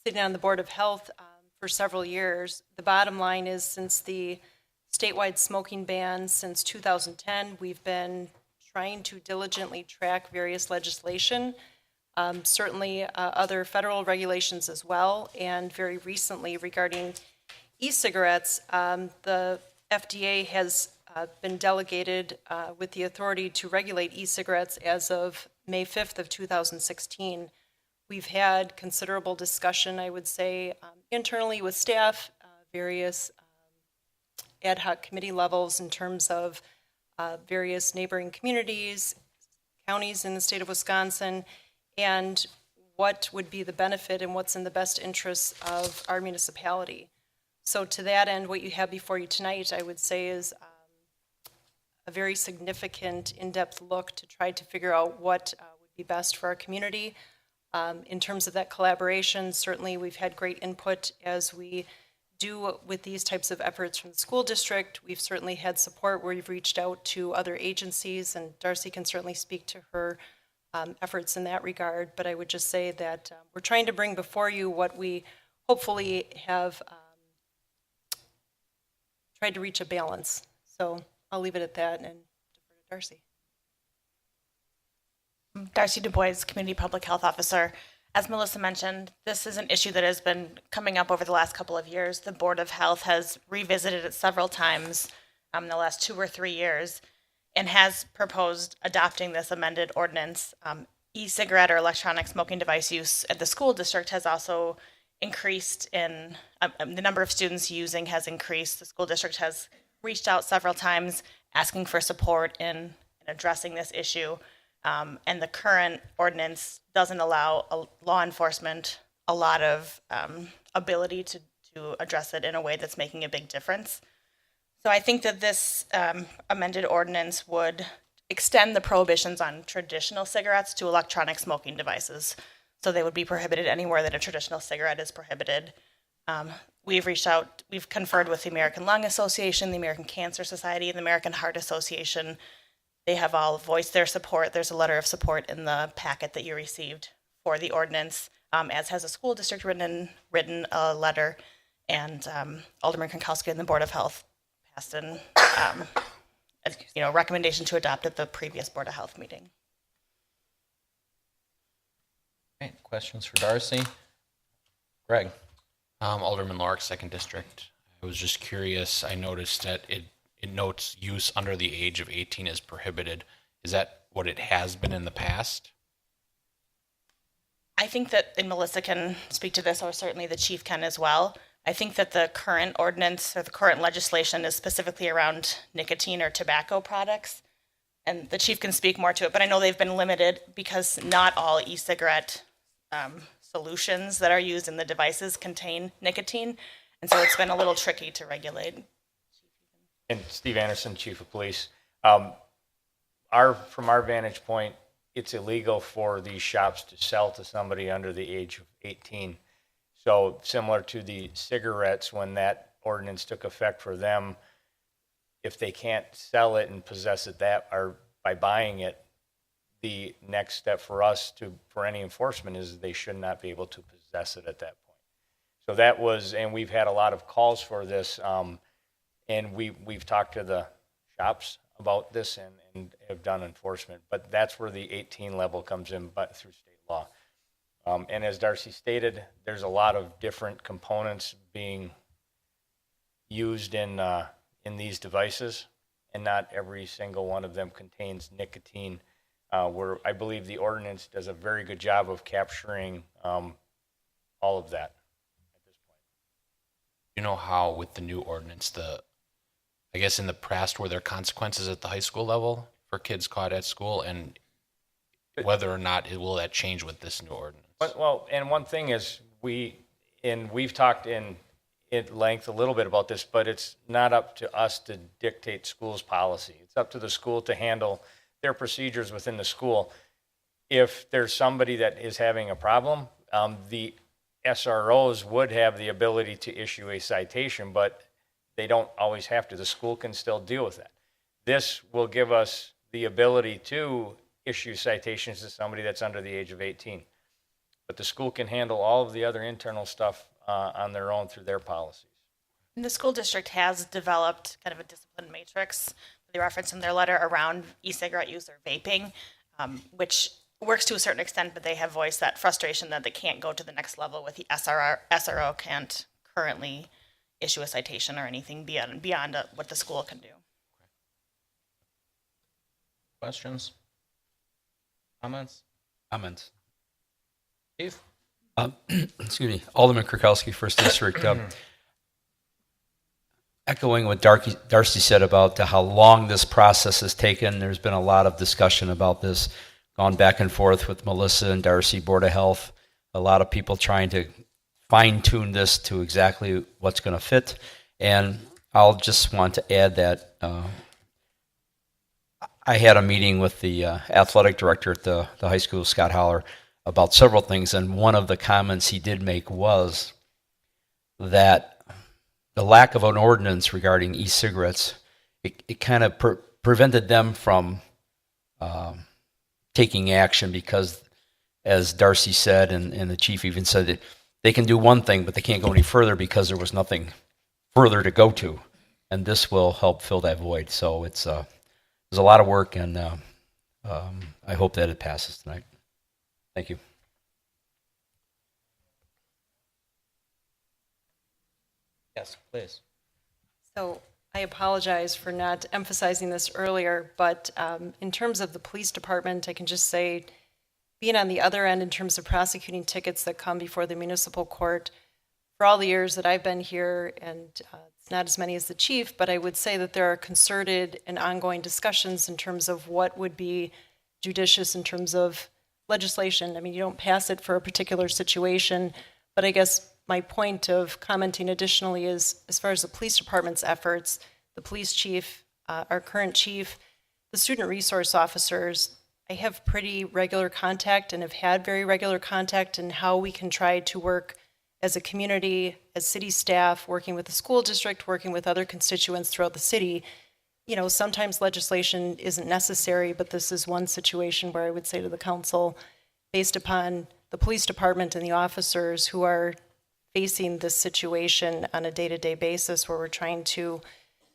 O: sitting on the Board of Health for several years. The bottom line is, since the statewide smoking ban since 2010, we've been trying to diligently track various legislation, certainly other federal regulations as well, and very recently regarding e-cigarettes, the FDA has been delegated with the authority to regulate e-cigarettes as of May 5th of 2016. We've had considerable discussion, I would say, internally with staff, various ad hoc committee levels in terms of various neighboring communities, counties in the state of Wisconsin, and what would be the benefit and what's in the best interests of our municipality. So to that end, what you have before you tonight, I would say, is a very significant in-depth look to try to figure out what would be best for our community. In terms of that collaboration, certainly we've had great input as we do with these types of efforts from the school district. We've certainly had support where we've reached out to other agencies, and Darcy can certainly speak to her efforts in that regard. But I would just say that we're trying to bring before you what we hopefully have tried to reach a balance. So I'll leave it at that and defer to Darcy.
P: Darcy DuBois, Community Public Health Officer. As Melissa mentioned, this is an issue that has been coming up over the last couple of years. The Board of Health has revisited it several times in the last 2 or 3 years and has proposed adopting this amended ordinance. E-cigarette or electronic smoking device use at the school district has also increased in, the number of students using has increased. The school district has reached out several times asking for support in addressing this issue. And the current ordinance doesn't allow law enforcement a lot of ability to address it in a way that's making a big difference. So I think that this amended ordinance would extend the prohibitions on traditional cigarettes to electronic smoking devices. So they would be prohibited anywhere that a traditional cigarette is prohibited. We've reached out, we've conferred with the American Lung Association, the American Cancer Society, and the American Heart Association. They have all voiced their support. There's a letter of support in the packet that you received for the ordinance, as has a school district written a letter, and Alderman Kirkowski and the Board of Health passed a recommendation to adopt at the previous Board of Health meeting.
A: Okay, questions for Darcy? Greg?
M: Alderman Lorik, 2nd District. I was just curious. I noticed that it notes use under the age of 18 is prohibited. Is that what it has been in the past?
P: I think that, and Melissa can speak to this, or certainly the chief can as well. I think that the current ordinance or the current legislation is specifically around nicotine or tobacco products. And the chief can speak more to it, but I know they've been limited because not all e-cigarette solutions that are used in the devices contain nicotine. And so it's been a little tricky to regulate.
J: And Steve Anderson, Chief of Police. From our vantage point, it's illegal for these shops to sell to somebody under the age of 18. So similar to the cigarettes, when that ordinance took effect for them, if they can't sell it and possess it or by buying it, the next step for us for any enforcement is they should not be able to possess it at that point. So that was, and we've had a lot of calls for this. And we've talked to the shops about this and have done enforcement, but that's where the 18 level comes in, but through state law. And as Darcy stated, there's a lot of different components being used in these devices, and not every single one of them contains nicotine. Where I believe the ordinance does a very good job of capturing all of that at this point.
M: You know how with the new ordinance, I guess in the past, were there consequences at the high school level for kids caught at school, and whether or not will that change with this new ordinance?
J: Well, and one thing is we've talked in length a little bit about this, but it's not up to us to dictate school's policy. It's up to the school to handle their procedures within the school. If there's somebody that is having a problem, the SROs would have the ability to issue a citation, but they don't always have to. The school can still deal with that. This will give us the ability to issue citations to somebody that's under the age of 18. But the school can handle all of the other internal stuff on their own through their policies.
P: And the school district has developed kind of a discipline matrix, they reference in their letter, around e-cigarette use or vaping, which works to a certain extent, but they have voiced that frustration that they can't go to the next level with the SRO can't currently issue a citation or anything beyond what the school can do.
A: Questions? Comments?
L: Comments.
A: Steve?
L: Excuse me, Alderman Kirkowski, First District. Echoing what Darcy said about how long this process has taken, there's been a lot of discussion about this, gone back and forth with Melissa and Darcy, Board of Health, a lot of people trying to fine-tune this to exactly what's going to fit. And I'll just want to add that I had a meeting with the athletic director at the high school, Scott Holler, about several things, and one of the comments he did make was that the lack of an ordinance regarding e-cigarettes, it kind of prevented them from taking action because, as Darcy said, and the chief even said, that they can do one thing, but they can't go any further because there was nothing further to go to. And this will help fill that void. So there's a lot of work, and I hope that it passes tonight. Thank you.
A: Yes, please.
O: So I apologize for not emphasizing this earlier, but in terms of the police department, I can just say, being on the other end in terms of prosecuting tickets that come before the municipal court, for all the years that I've been here, and it's not as many as the chief, but I would say that there are concerted and ongoing discussions in terms of what would be judicious in terms of legislation. I mean, you don't pass it for a particular situation, but I guess my point of commenting additionally is, as far as the police department's efforts, the police chief, our current chief, the student resource officers, I have pretty regular contact and have had very regular contact in how we can try to work as a community, as city staff, working with the school district, working with other constituents throughout the city. You know, sometimes legislation isn't necessary, but this is one situation where I would say to the council, based upon the police department and the officers who are facing this situation on a day-to-day basis, where we're trying to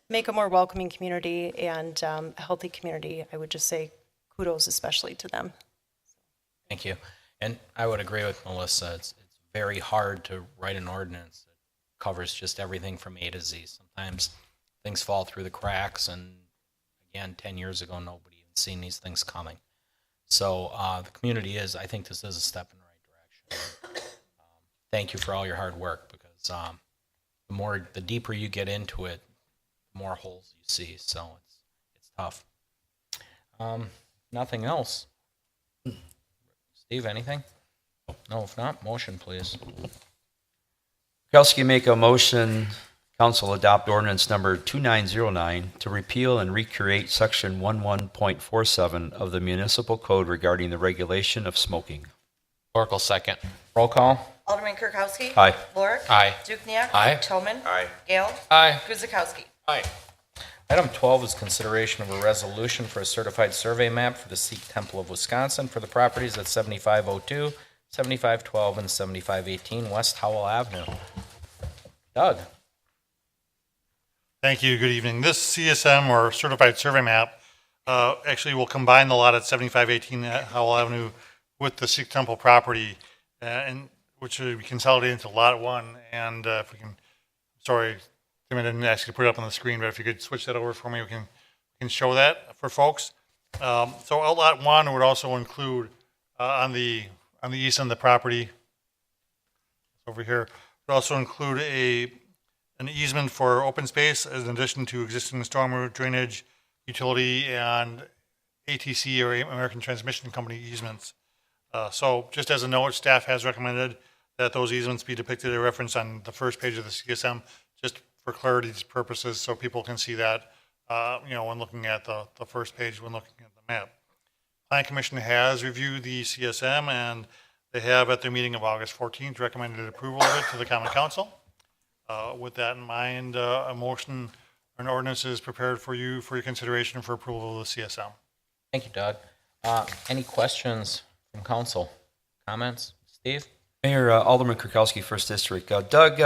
O: make a more welcoming community and a healthy community, I would just say kudos especially to them.
A: Thank you. And I would agree with Melissa. It's very hard to write an ordinance that covers just everything from A to Z. Sometimes things fall through the cracks, and again, 10 years ago, nobody had seen these things coming. So the community I think this is a step in the right direction. Thank you for all your hard work, because the deeper you get into it, the more holes you see. So it's tough. Nothing else. Steve, anything? No, if not, motion, please.
L: Kirkowski make a motion, council adopt ordinance number 2909 to repeal and recreate section 11.47 of the municipal code regarding the regulation of smoking.
M: Oracle second.
A: Roll call.
B: Alderman Kirkowski.
L: Aye.
B: Lorik.
M: Aye.
B: Dukenyak.
M: Aye.
B: Toman.
I: Aye.
B: Gale.
F: Aye.
B: Guzekowski.
K: Aye.
A: Item 12 is consideration of a resolution for a certified survey map for the Sikh Temple of Wisconsin for the properties at 7502, 7512, and 7518 West Howell Avenue. Doug.
Q: Thank you. Good evening. This CSM or certified survey map actually will combine the lot at 7518 Howell Avenue with the Sikh Temple property, and which will be consolidated into lot 1. And if we can, sorry, Tim, I didn't ask you to put it up on the screen, but if you could switch that over for me, we can show that for folks. So lot 1 would also include on the east end of the property over here. It would also include an easement for open space as an addition to existing stormwater drainage, utility, and ATC or American Transmission Company easements. So just as a note, staff has recommended that those easements be depicted or referenced on the first page of the CSM, just for clarity's purposes, so people can see that, when looking at the first page, when looking at the map. Planning Commission has reviewed the CSM, and they have, at their meeting of August 14th, recommended approval of it to the Common Council. With that in mind, a motion or an ordinance is prepared for your consideration for approval of the CSM.
A: Thank you, Doug. Any questions from council? Comments? Steve?
L: Mayor, Alderman Kirkowski, First District. Doug,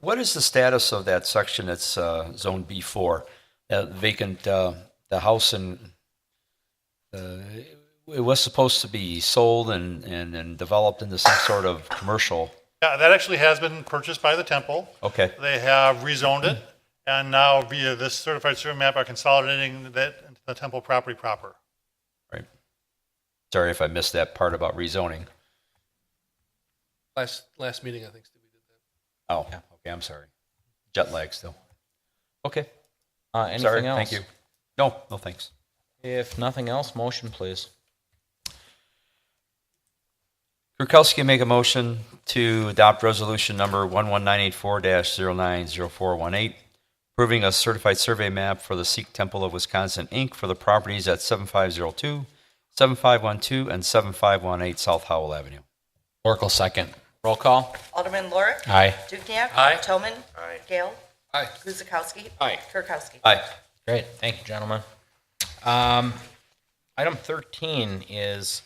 L: what is the status of that section that's Zone B4? Vacant, the house, and it was supposed to be sold and developed into some sort of commercial.
Q: Yeah, that actually has been purchased by the temple.
L: Okay.
Q: They have rezoned it, and now via this certified survey map are consolidating that into the temple property proper.
L: Right. Sorry if I missed that part about rezoning.
F: Last meeting, I think, Steve, we did that.
L: Oh, okay, I'm sorry. Jet lag still. Okay.
A: Anything
L: Sorry,
A: else?
L: thank you. No, thanks.
A: If nothing else, motion, please.
L: Kirkowski make a motion to adopt resolution number 11984-090418, approving a certified survey map for the Sikh Temple of Wisconsin, Inc. for the properties at 7502, 7512, and 7518 South Howell Avenue.
M: Oracle second.
A: Roll call.
B: Alderman Lorik.
M: Aye.
B: Dukenyak.
F: Aye.
B: Toman.
I: Aye.
B: Gale.
F: Aye.
B: Guzekowski.
K: Aye.
B: Kirkowski.
L: Aye.
A: Great, thank you, gentlemen. Item 13 is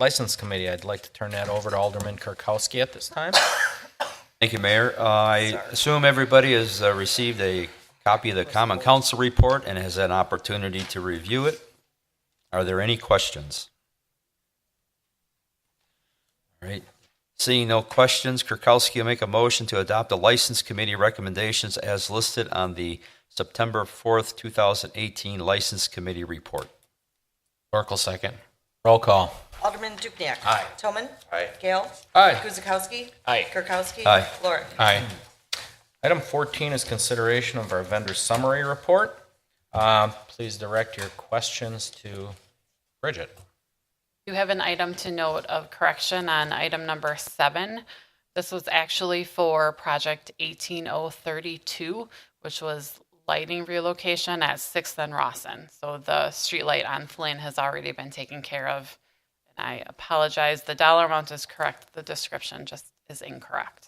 A: License Committee. I'd like to turn that over to Alderman Kirkowski at this time.
L: Thank you, Mayor. I assume everybody has received a copy of the Common Council report and has had an opportunity to review it. Are there any questions? All right. Seeing no questions, Kirkowski will make a motion to adopt the License Committee recommendations as listed on the September 4th, 2018 License Committee report.
M: Oracle second.
A: Roll call.
B: Alderman Dukenyak.
F: Aye.
B: Toman.
I: Aye.
B: Gale.
F: Aye.
B: Guzekowski.
K: Aye.
B: Kirkowski.
L: Aye.
B: Lorik.
M: Aye.
A: Item 14 is consideration of our vendor summary report. Please direct your questions to Bridget.
G: You have an item to note of correction on item number 7. This was actually for project 18032, which was lighting relocation at 6th and Rawson. So the street light on Flynn has already been taken care of. And I apologize. The dollar amount is correct. The description just is incorrect.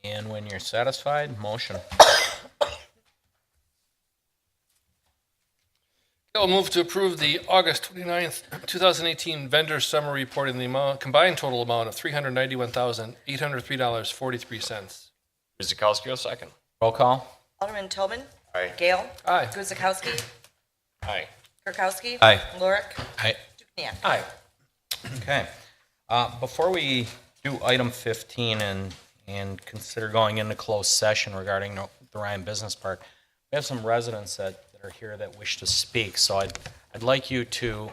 A: And when you're satisfied, motion.
F: I'll move to approve the August 29th, 2018 vendor summary report in the combined total amount of $391,803.43.
K: Guzekowski will second.
A: Roll call.
B: Alderman Toman.
I: Aye.
B: Gale.
F: Aye.
B: Guzekowski.
K: Aye.
B: Kirkowski.
L: Aye.
B: Lorik.
M: Aye.
B: Dukenyak.
F: Aye.
A: Okay. Before we do item 15 and consider going into closed session regarding the Ryan Business Park, we have some residents that are here that wish to speak. So I'd like you to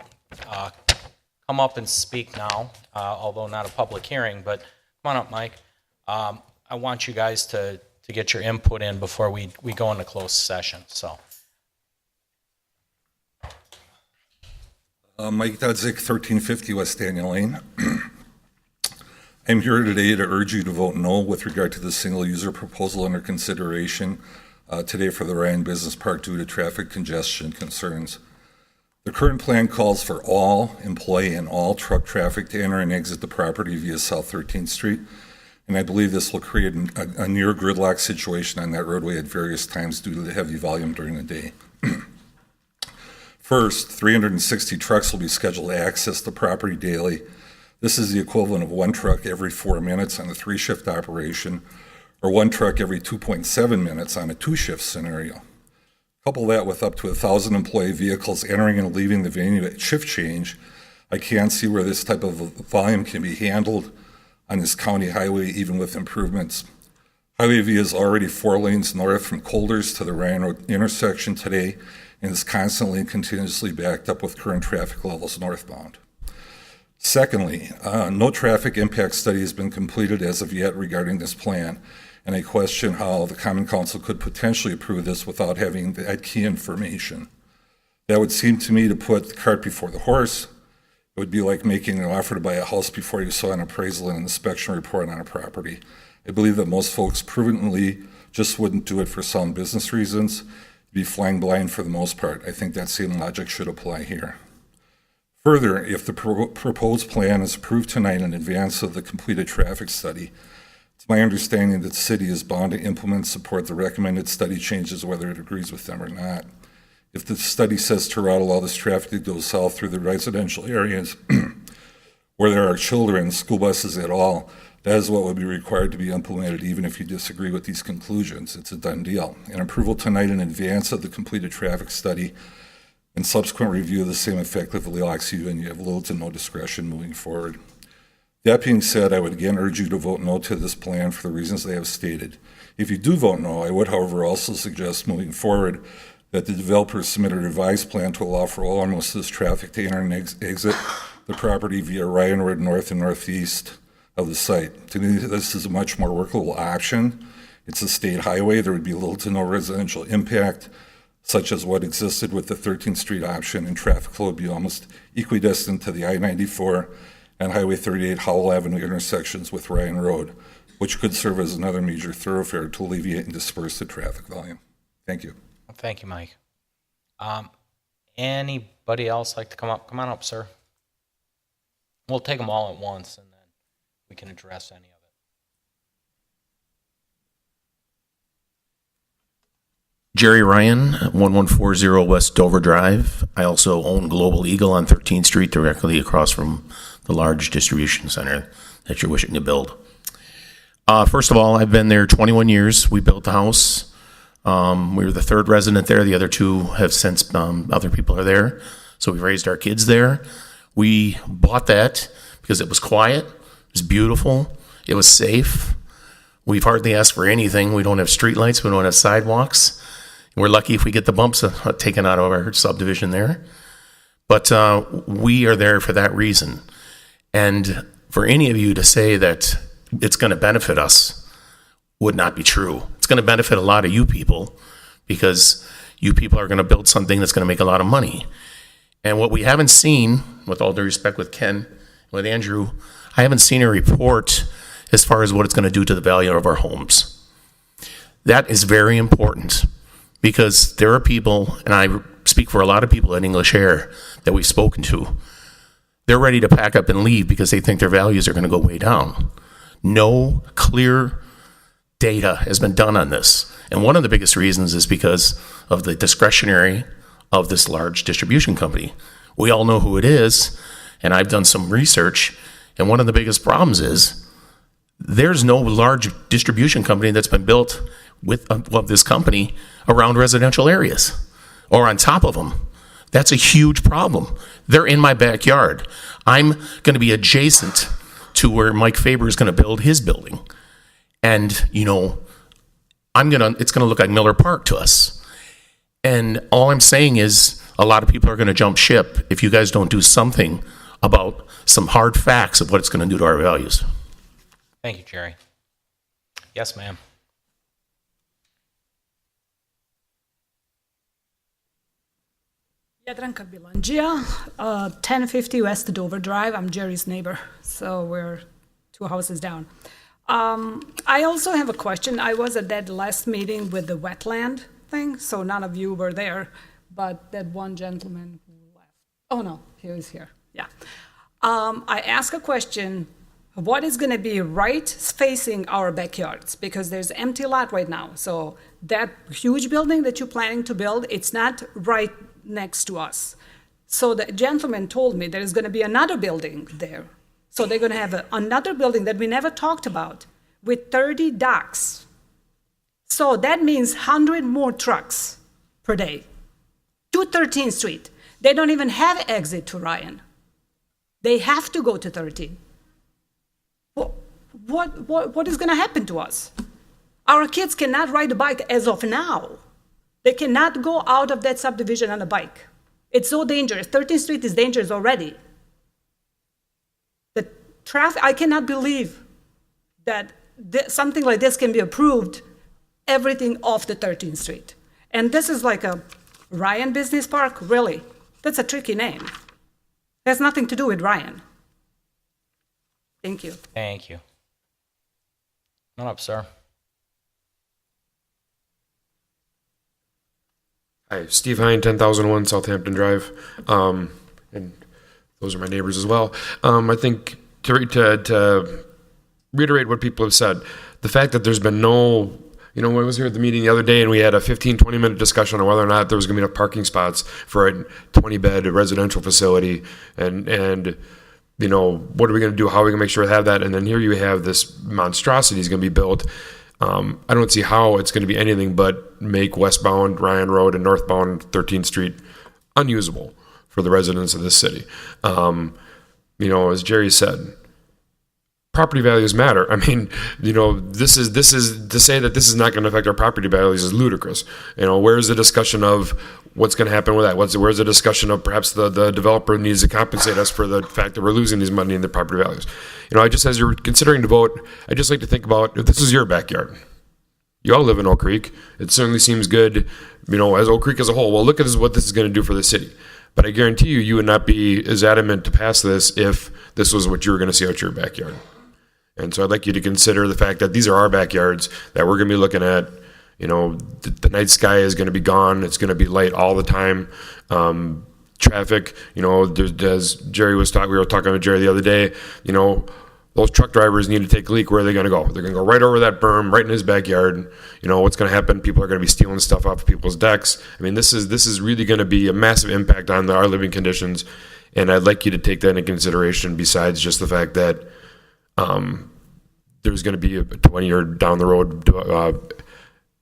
A: come up and speak now, although not a public hearing, but come on up, Mike. I want you guys to get your input in before we go into closed session. So.
R: Mike Dudzik, 1350 West Daniel Lane. I'm here today to urge you to vote no with regard to the single user proposal under consideration today for the Ryan Business Park due to traffic congestion concerns. The current plan calls for all employee and all truck traffic to enter and exit the property via South 13th Street. and I believe this will create a near gridlock situation on that roadway at various times due to the heavy volume during the day. First, 360 trucks will be scheduled to access the property daily. This is the equivalent of one truck every 4 minutes on a 3-shift operation, or one truck every 2.7 minutes on a 2-shift scenario. Couple that with up to 1,000 employee vehicles entering and leaving the venue at shift change, I can't see where this type of volume can be handled on this county highway, even with improvements. Highway V is already 4 lanes north from Colders to the Ryan Road intersection today, and is constantly and continuously backed up with current traffic levels northbound. Secondly, no traffic impact study has been completed as of yet regarding this plan, and I question how the Common Council could potentially approve this without having that key information. That would seem to me to put the cart before the horse. It would be like making an offer to buy a house before you saw an appraisal and inspection report on a property. I believe that most folks prudently just wouldn't do it for sound business reasons, be flying blind for the most part. I think that same logic should apply here. Further, if the proposed plan is approved tonight in advance of the completed traffic study, it's my understanding that the city is bound to implement and support the recommended study changes whether it agrees with them or not. If the study says to route all this traffic to go south through the residential areas where there are children, school buses at all, that is what would be required to be implemented even if you disagree with these conclusions. It's a done deal. And approval tonight in advance of the completed traffic study and subsequent review of the same effectively locks you, and you have little to no discretion moving forward. That being said, I would again urge you to vote no to this plan for the reasons I have stated. If you do vote no, I would, however, also suggest moving forward that the developer submit a revised plan to allow for all or most of this traffic to enter and exit the property via Ryan Road north and northeast of the site. To me, this is a much more workable option. It's a state highway. There would be little to no residential impact, such as what existed with the 13th Street option, and traffic flow would be almost equidistant to the I-94 and Highway 38 Howell Avenue intersections with Ryan Road, which could serve as another major thoroughfare to alleviate and disperse the traffic volume. Thank you.
A: Thank you, Mike. Anybody else like to come up? Come on up, sir. We'll take them all at once, and then we can address any of it.
S: Jerry Ryan, 1140 West Dover Drive. I also own Global Eagle on 13th Street, directly across from the large distribution center that you're wishing to build. First of all, I've been there 21 years. We built the house. We were the third resident there. The other two have since, other people are there. So we raised our kids there. We bought that because it was quiet, it was beautiful, it was safe. We've hardly asked for anything. We don't have streetlights, we don't have sidewalks. We're lucky if we get the bumps taken out of our subdivision there. But we are there for that reason. And for any of you to say that it's going to benefit us would not be true. It's going to benefit a lot of you people because you people are going to build something that's going to make a lot of money. And what we haven't seen, with all due respect with Ken, with Andrew, I haven't seen a report as far as what it's going to do to the value of our homes. That is very important because there are people, and I speak for a lot of people at English Air that we've spoken to, they're ready to pack up and leave because they think their values are going to go way down. No clear data has been done on this. And one of the biggest reasons is because of the discretionary of this large distribution company. We all know who it is, and I've done some research, and one of the biggest problems is there's no large distribution company that's been built with of this company around residential areas or on top of them. That's a huge problem. They're in my backyard. I'm going to be adjacent to where Mike Faber is going to build his building. And, you know, it's going to look like Miller Park to us. And all I'm saying is a lot of people are going to jump ship if you guys don't do something about some hard facts of what it's going to do to our values.
A: Thank you, Jerry. Yes, ma'am.
T: Jadranka Bilangia, 1050 West Dover Drive. I'm Jerry's neighbor, so we're 2 houses down. I also have a question. I was at that last meeting with the wetland thing, so none of you were there, but that one gentleman who left. Oh no, he was here. Yeah. I asked a question what is going to be right facing our backyards, because there's empty lot right now. So that huge building that you're planning to build, it's not right next to us. So the gentleman told me there is going to be another building there. So they're going to have another building that we never talked about with 30 docks. So that means 100 more trucks per day to 13th Street. They don't even have exit to Ryan. They have to go to 13. What is going to happen to us? Our kids cannot ride a bike as of now. They cannot go out of that subdivision on a bike. It's so dangerous. 13th Street is dangerous already. The traffic, I cannot believe that something like this can be approved, everything off the 13th Street. And this is like a Ryan Business Park, really? That's a tricky name. It has nothing to do with Ryan. Thank you.
A: Thank you. Come on up, sir.
U: Hi, Steve Hine, 10,001 Southampton Drive, and those are my neighbors as well. I think to reiterate what people have said, the fact that there's been no, I was here at the meeting the other day and we had a 15, 20-minute discussion on whether or not there was going to be enough parking spots for a 20-bed residential facility, and what are we going to do? How are we going to make sure we have that? And then here you have this monstrosity is going to be built. I don't see how it's going to be anything but make westbound Ryan Road and northbound 13th Street unusable for the residents of this city. As Jerry said, property values matter. I mean, this is to say that this is not going to affect our property values is ludicrous. Where's the discussion of what's going to happen with that? Where's the discussion of perhaps the developer needs to compensate us for the fact that we're losing these money in the property values? As you're considering to vote, I just like to think about if this is your backyard. You all live in Oak Creek. It certainly seems good, as Oak Creek as a whole. Well, look at what this is going to do for the city. But I guarantee you would not be as adamant to pass this if this was what you were going to see out your backyard. And so I'd like you to consider the fact that these are our backyards that we're going to be looking at. The night sky is going to be gone. It's going to be light all the time. Traffic, as Jerry was talking, we were talking with Jerry the other day, those truck drivers need to take a leak. Where are they going to go? They're going to go right over that berm, right in his backyard. What's going to happen? People are going to be stealing stuff off of people's decks. I mean, this is really going to be a massive impact on our living conditions. And I'd like you to take that into consideration besides just the fact that there's going to be a 20-year down the road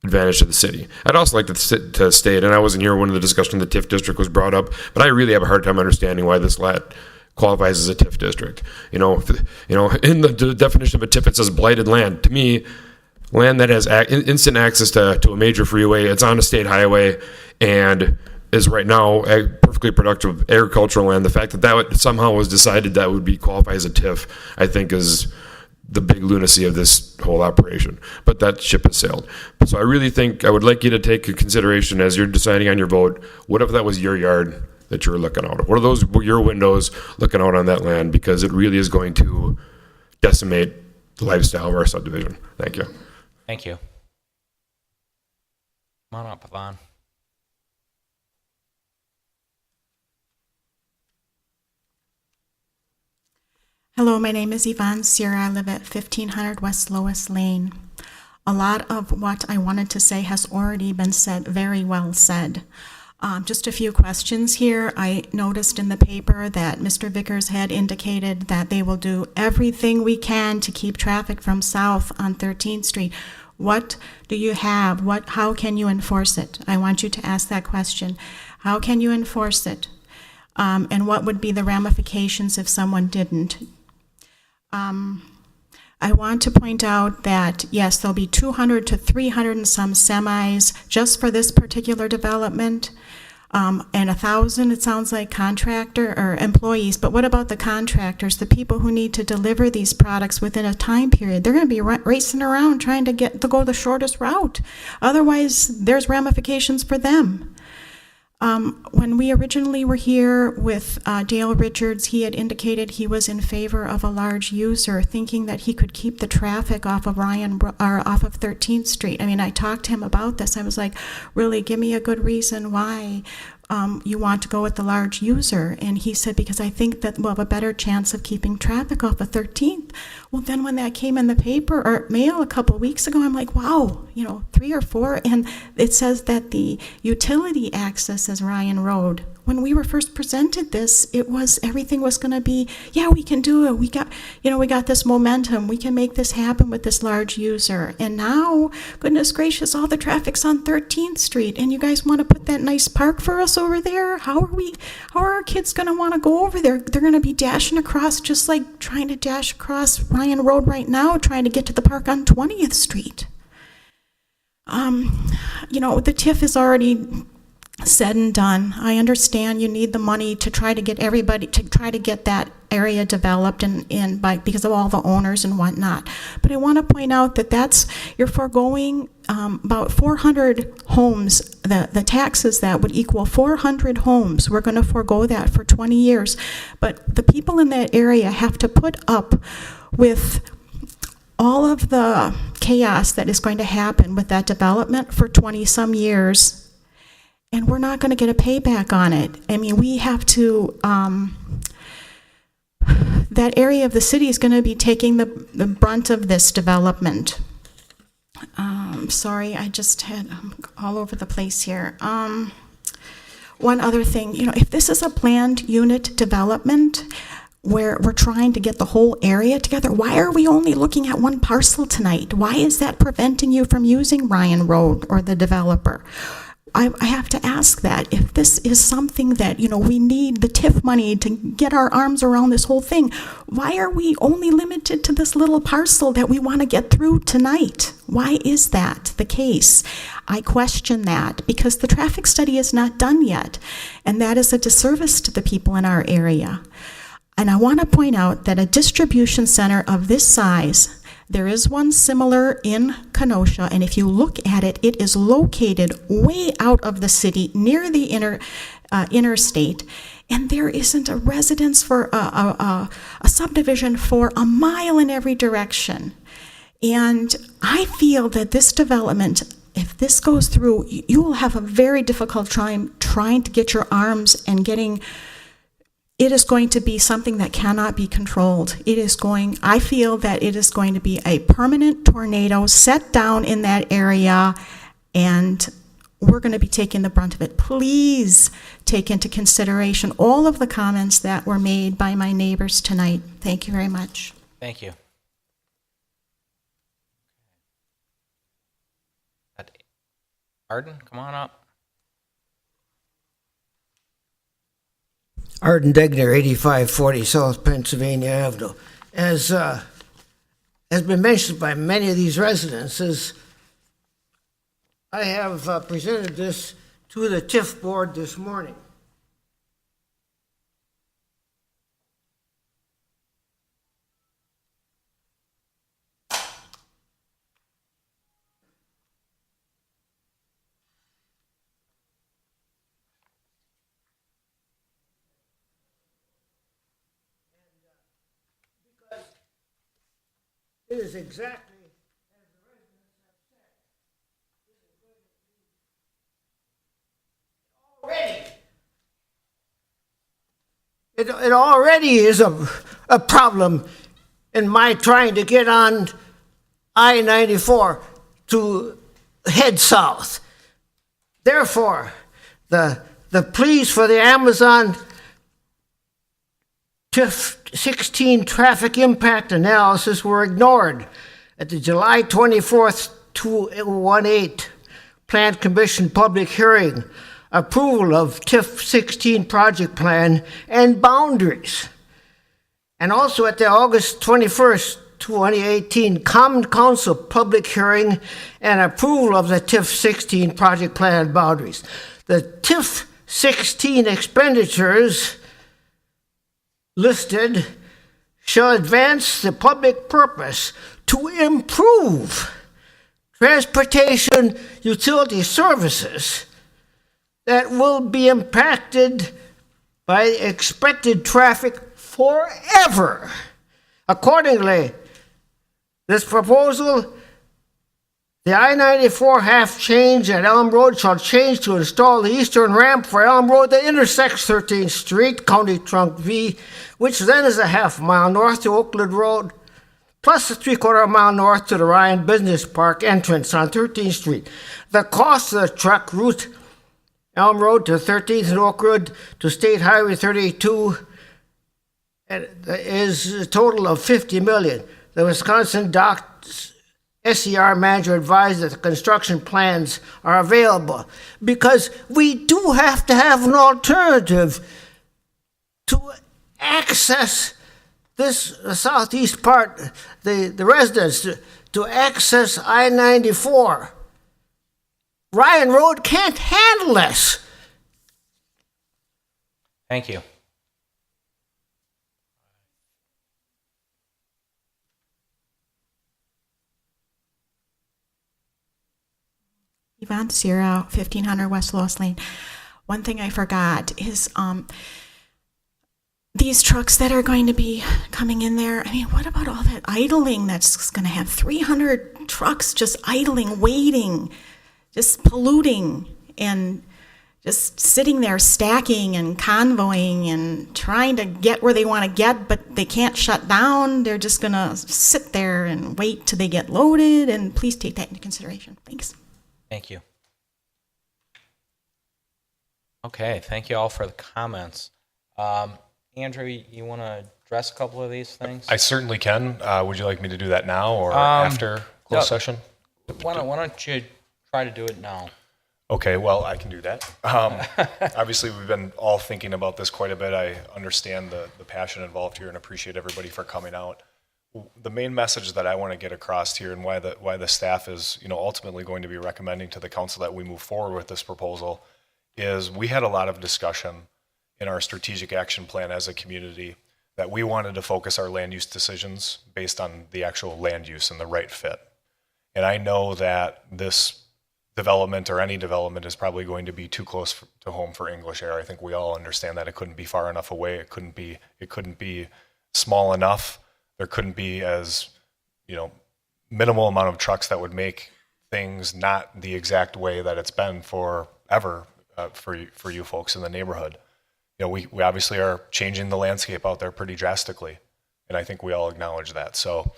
U: advantage to the city. I'd also like to state, and I wasn't here when the discussion of the TIF district was brought up, but I really have a hard time understanding why this lot qualifies as a TIF district. In the definition of a TIF, it says blighted land. To me, land that has instant access to a major freeway, it's on a state highway, and is right now perfectly productive agricultural land. The fact that somehow was decided that would be qualified as a TIF, I think is the big lunacy of this whole operation. But that ship has sailed. So I really think I would like you to take into consideration as you're deciding on your vote, what if that was your yard that you were looking out of? What are those your windows looking out on that land? Because it really is going to decimate the lifestyle of our subdivision. Thank you.
A: Thank you. Come on up, Yvonne.
V: Hello, my name is Yvonne Sierra. I live at 1500 West Lois Lane. A lot of what I wanted to say has already been said, very well said. Just a few questions here. I noticed in the paper that Mr. Vickers had indicated that they will do everything we can to keep traffic from south on 13th Street. What do you have? How can you enforce it? I want you to ask that question. How can you enforce it? And what would be the ramifications if someone didn't? I want to point out that, yes, there'll be 200 to 300 and some semis just for this particular development, and 1,000, it sounds like, contractor or employees. But what about the contractors, the people who need to deliver these products within a time period? They're going to be racing around trying to go the shortest route. Otherwise, there's ramifications for them. When we originally were here with Dale Richards, he had indicated he was in favor of a large user, thinking that he could keep the traffic off of off of 13th Street. I mean, I talked to him about this. I was like, really, give me a good reason why. you want to go with the large user? And he said, because I think that we'll have a better chance of keeping traffic off of 13th. Well, then when that came in the paper or mail a couple of weeks ago, I'm like, wow, 3 or 4. And it says that the utility access is Ryan Road. When we were first presented this, everything was going to be, yeah, we can do it. We got this momentum. We can make this happen with this large user. And now, goodness gracious, all the traffic's on 13th Street. And you guys want to put that nice park for us over there? How are our kids going to want to go over there? They're going to be dashing across, just like trying to dash across Ryan Road right now, trying to get to the park on 20th Street. The TIF is already said and done. I understand you need the money to try to get that area developed because of all the owners and whatnot. But I want to point out that you're foregoing about 400 homes. The taxes that would equal 400 homes. We're going to forego that for 20 years. But the people in that area have to put up with all of the chaos that is going to happen with that development for 20 some years. And we're not going to get a payback on it. I mean, we have to, that area of the city is going to be taking the brunt of this development. Sorry, I just had all over the place here. One other thing, if this is a planned unit development where we're trying to get the whole area together, why are we only looking at one parcel tonight? Why is that preventing you from using Ryan Road or the developer? I have to ask that. If this is something that, we need the TIF money to get our arms around this whole thing, why are we only limited to this little parcel that we want to get through tonight? Why is that the case? I question that because the traffic study is not done yet, and that is a disservice to the people in our area. And I want to point out that a distribution center of this size, there is one similar in Kenosha, and if you look at it, it is located way out of the city near the interstate, and there isn't a residence for a subdivision for a mile in every direction. And I feel that this development, if this goes through, you will have a very difficult time trying to get your arms and getting. It is going to be something that cannot be controlled. I feel that it is going to be a permanent tornado set down in that area, and we're going to be taking the brunt of it. Please take into consideration all of the comments that were made by my neighbors tonight. Thank you very much.
A: Thank you. Arden, come on up.
D: Arden Degner, 8540 South Pennsylvania Avenue. As has been mentioned by many of these residences, I have presented this to the TIF board this morning. It is exactly as the residents have said. It already is a problem in my trying to get on I-94 to head south. Therefore, the pleas for the Amazon TIF 16 traffic impact analysis were ignored at the July 24th, 2018 Plan Commission public hearing, approval of TIF 16 project plan and boundaries. And also at the August 21st, 2018 Common Council public hearing and approval of the TIF 16 project plan and boundaries. The TIF 16 expenditures listed shall advance the public purpose to improve transportation utility services that will be impacted by expected traffic forever. Accordingly, this proposal The I-94 half change at Elm Road shall change to install the eastern ramp for Elm Road that intersects 13th Street, County Trunk V, which then is a half mile north to Oakland Road, plus a 3/4 mile north to the Ryan Business Park entrance on 13th Street. The cost of the truck route Elm Road to 13th and Oakwood to State Highway 32 is a total of $50 million. The Wisconsin SER manager advised that the construction plans are available because we do have to have an alternative to access this southeast part, the residents, to access I-94. Ryan Road can't handle this.
A: Thank you.
V: Yvonne Sierra, 1500 West Lois Lane. One thing I forgot is these trucks that are going to be coming in there. I mean, what about all that idling that's going to have 300 trucks just idling, waiting, just polluting, and just sitting there stacking and convoying and trying to get where they want to get, but they can't shut down. They're just going to sit there and wait till they get loaded, and please take that into consideration. Thanks.
A: Thank you. Okay, thank you all for the comments. Andrew, you want to address a couple of these things?
C: I certainly can. Would you like me to do that now or after closed session?
A: Why don't you try to do it now?
C: Okay, well, I can do that. Obviously, we've been all thinking about this quite a bit. I understand the passion involved here and appreciate everybody for coming out. The main message that I want to get across here, and why the staff is, ultimately going to be recommending to the council that we move forward with this proposal, is we had a lot of discussion in our strategic action plan as a community that we wanted to focus our land use decisions based on the actual land use and the right fit. And I know that this development or any development is probably going to be too close to home for English Air. I think we all understand that it couldn't be far enough away. It couldn't be small enough. There couldn't be as, minimal amount of trucks that would make things not the exact way that it's been forever for you folks in the neighborhood. We obviously are changing the landscape out there pretty drastically, and I think we all acknowledge that. So,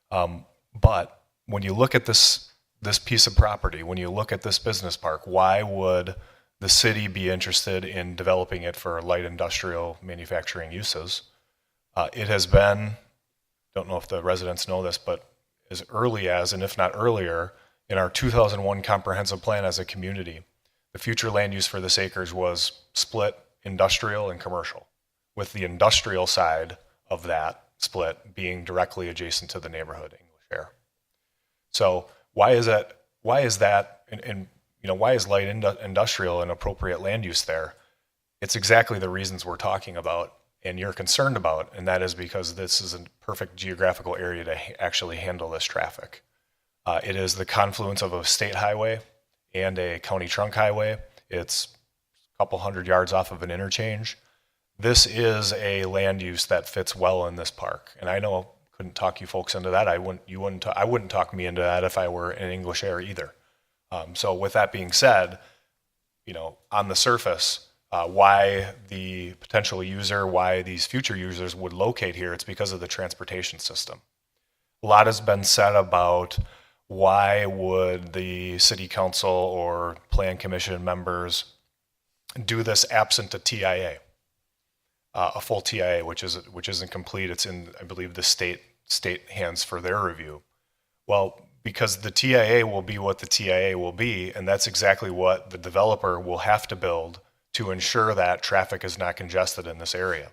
C: but when you look at this piece of property, when you look at this business park, why would the city be interested in developing it for light industrial manufacturing uses? It has been, don't know if the residents know this, but as early as, and if not earlier, in our 2001 comprehensive plan as a community, the future land use for this acreage was split industrial and commercial, with the industrial side of that split being directly adjacent to the neighborhood English Air. So why is that, and why is light industrial an appropriate land use there? It's exactly the reasons we're talking about and you're concerned about, and that is because this is a perfect geographical area to actually handle this traffic. It is the confluence of a state highway and a county trunk highway. It's a couple hundred yards off of an interchange. This is a land use that fits well in this park, and I know I couldn't talk you folks into that. I wouldn't talk me into that if I were in English Air either. So with that being said, on the surface, why the potential user, why these future users would locate here, it's because of the transportation system. A lot has been said about why would the city council or plan commission members do this absent a TIA, a full TIA, which isn't complete. It's in, I believe, the state hands for their review. Well, because the TIA will be what the TIA will be, and that's exactly what the developer will have to build to ensure that traffic is not congested in this area.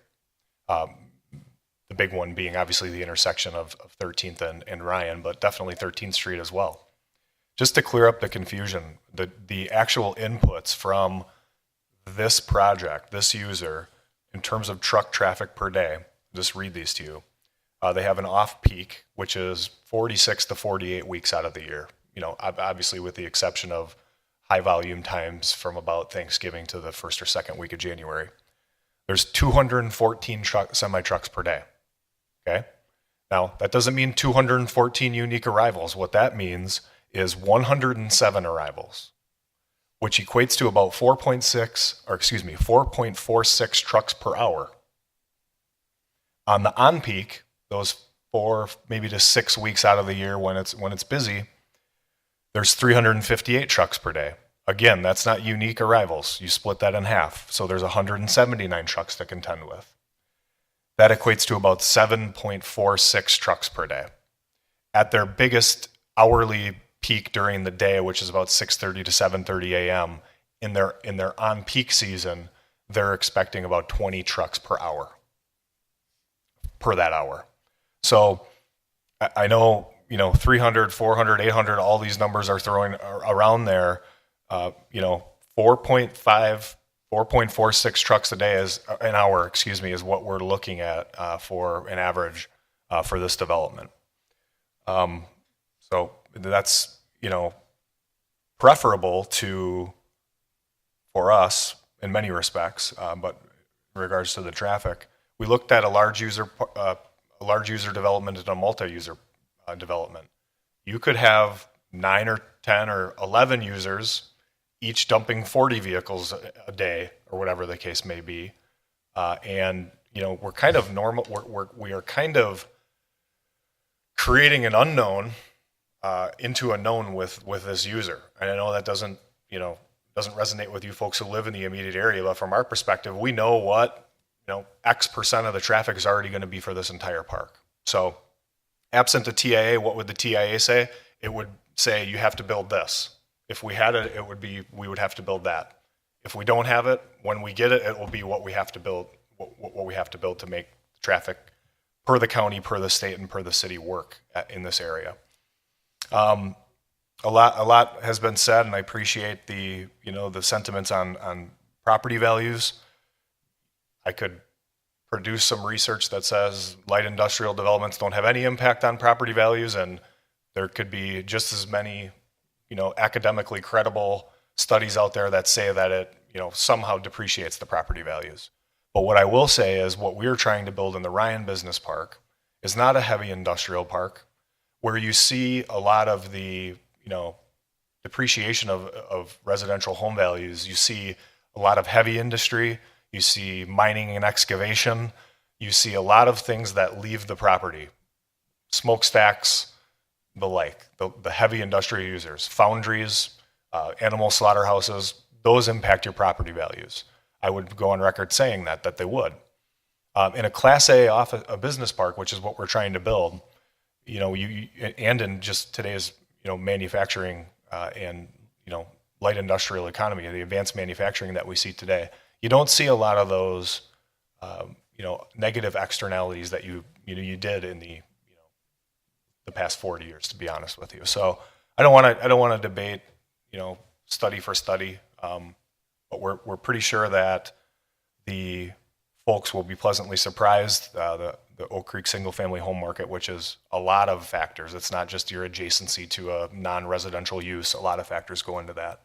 C: The big one being obviously the intersection of 13th and Ryan, but definitely 13th Street as well. Just to clear up the confusion, the actual inputs from this project, this user, in terms of truck traffic per day, just read these to you. They have an off-peak, which is 46 to 48 weeks out of the year. Obviously with the exception of high volume times from about Thanksgiving to the first or second week of January. There's 214 semi-trucks per day. Okay? Now, that doesn't mean 214 unique arrivals. What that means is 107 arrivals, which equates to about 4.46 trucks per hour. On the on-peak, those 4 maybe to 6 weeks out of the year when it's busy, there's 358 trucks per day. Again, that's not unique arrivals. You split that in half, so there's 179 trucks to contend with. That equates to about 7.46 trucks per day. At their biggest hourly peak during the day, which is about 6:30 to 7:30 a.m., in their on-peak season, they're expecting about 20 trucks per hour, per that hour. So I know, 300, 400, 800, all these numbers are throwing around there. 4.46 trucks a day is an hour, is what we're looking at for an average for this development. So that's, preferable for us in many respects, but in regards to the traffic, we looked at a large user development and a multi-user development. You could have 9 or 10 or 11 users, each dumping 40 vehicles a day, or whatever the case may be. And we're kind of normal. We are kind of creating an unknown into a known with this user. And I know that doesn't resonate with you folks who live in the immediate area, but from our perspective, we know what X percent of the traffic is already going to be for this entire park. So, absent a TIA, what would the TIA say? It would say you have to build this. If we had it, we would have to build that. If we don't have it, when we get it, it will be what we have to build. What we have to build to make traffic per the county, per the state, and per the city work in this area. A lot has been said, and I appreciate the sentiments on property values. I could produce some research that says light industrial developments don't have any impact on property values, and there could be just as many, academically credible studies out there that say that it, somehow depreciates the property values. But what I will say is what we're trying to build in the Ryan Business Park is not a heavy industrial park where you see a lot of the, depreciation of residential home values. You see a lot of heavy industry. You see mining and excavation. You see a lot of things that leave the property. Smokestacks, the like, the heavy industrial users, foundries, animal slaughterhouses, those impact your property values. I would go on record saying that they would. In a Class A a business park, which is what we're trying to build, and in just today's, manufacturing and, light industrial economy, the advanced manufacturing that we see today, you don't see a lot of those, negative externalities that you did in the past 40 years, to be honest with you. So I don't want to debate, study for study, but we're pretty sure that the folks will be pleasantly surprised. The Oak Creek single-family home market, which is a lot of factors. It's not just your adjacency to a non-residential use. A lot of factors go into that.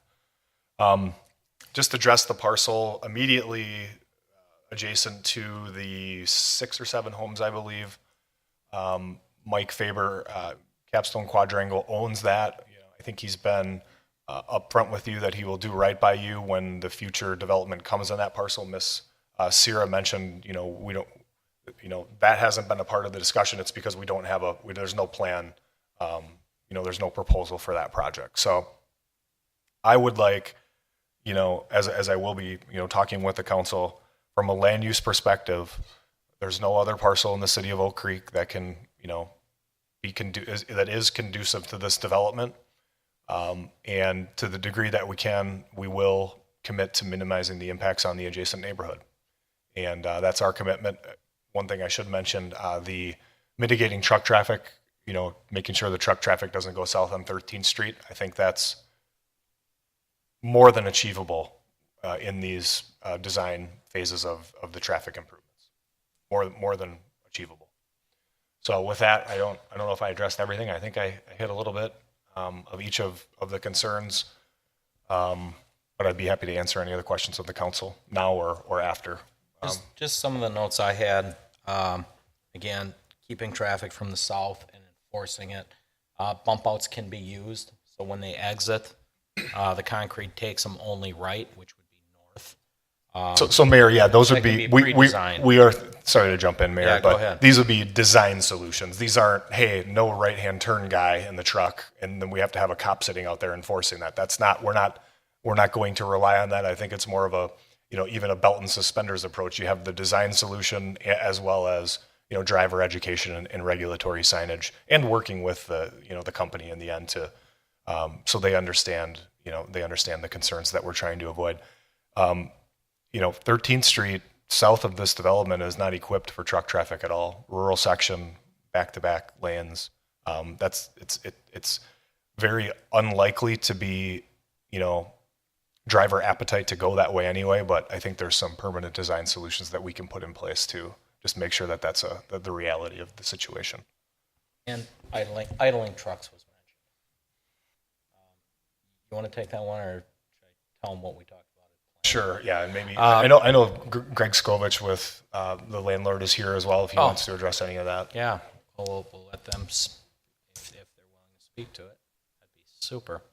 C: Just address the parcel immediately adjacent to the 6 or 7 homes, I believe. Mike Faber, Capstone Quadrangle, owns that. I think he's been upfront with you that he will do right by you when the future development comes on that parcel. Miss Sierra mentioned, we don't, that hasn't been a part of the discussion. It's because we don't have there's no plan, there's no proposal for that project. So I would like, as I will be, talking with the council from a land use perspective, there's no other parcel in the city of Oak Creek that can, that is conducive to this development. And to the degree that we can, we will commit to minimizing the impacts on the adjacent neighborhood. And that's our commitment. One thing I should mention, the mitigating truck traffic, making sure the truck traffic doesn't go south on 13th Street. I think that's more than achievable in these design phases of the traffic improvements. More than achievable. So with that, I don't know if I addressed everything. I think I hit a little bit of each of the concerns, but I'd be happy to answer any other questions of the council now or after.
A: Just some of the notes I had. Again, keeping traffic from the south and enforcing it. Bump outs can be used. So when they exit, the concrete takes them only right, which would be north.
C: So Mayor, yeah, those would
A: that could
C: be,
A: be pre-designed.
C: we are, sorry to jump in, Mayor,
A: Yeah, go
C: but
A: ahead.
C: these would be design solutions. These aren't, hey, no right-hand turn guy in the truck, and then we have to have a cop sitting out there enforcing that. That's not, we're not going to rely on that. I think it's more of a, even a belt and suspenders approach. You have the design solution as well as, driver education and regulatory signage, and working with the, the company in the end to, so they understand, the concerns that we're trying to avoid. 13th Street south of this development is not equipped for truck traffic at all. Rural section, back-to-back lanes. It's very unlikely to be, driver appetite to go that way anyway, but I think there's some permanent design solutions that we can put in place to just make sure that that's the reality of the situation.
A: And idling trucks was mentioned. You want to take that one, or should I tell them what we talked about?
C: Sure, yeah, and maybe, I know Greg Skovich with the landlord is here as well, if he wants to address any of that.
A: Yeah, we'll let them, if they're willing to speak to it, that'd be super.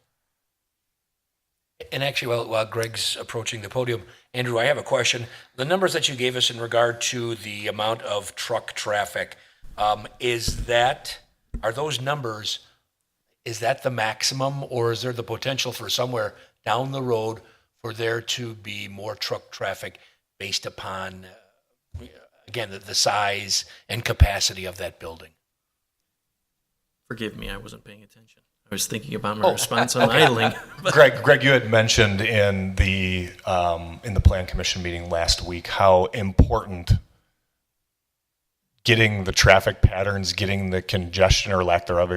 E: And actually, while Greg's approaching the podium, Andrew, I have a question. The numbers that you gave us in regard to the amount of truck traffic, are those numbers, is that the maximum, or is there the potential for somewhere down the road for there to be more truck traffic based upon, again, the size and capacity of that building?
H: Forgive me, I wasn't paying attention. I was thinking about my response on idling.
C: Greg, you had mentioned in the Plan Commission meeting last week how important getting the traffic patterns, getting the congestion or lack thereof,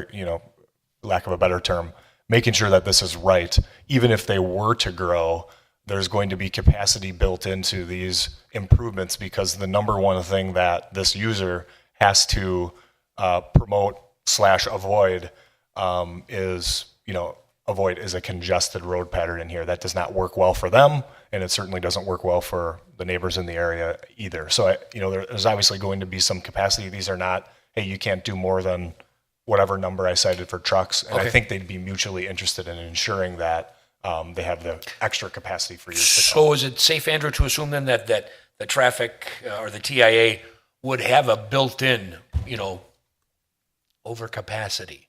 C: lack of a better term, making sure that this is right. Even if they were to grow, there's going to be capacity built into these improvements, because the number one thing that this user has to promote/avoid is a congested road pattern in here. That does not work well for them, and it certainly doesn't work well for the neighbors in the area either. So, there's obviously going to be some capacity. These are not, hey, you can't do more than whatever number I cited for trucks. And I think they'd be mutually interested in ensuring that they have the extra capacity for years to come.
E: So is it safe, Andrew, to assume then that the traffic or the TIA would have a built-in, overcapacity?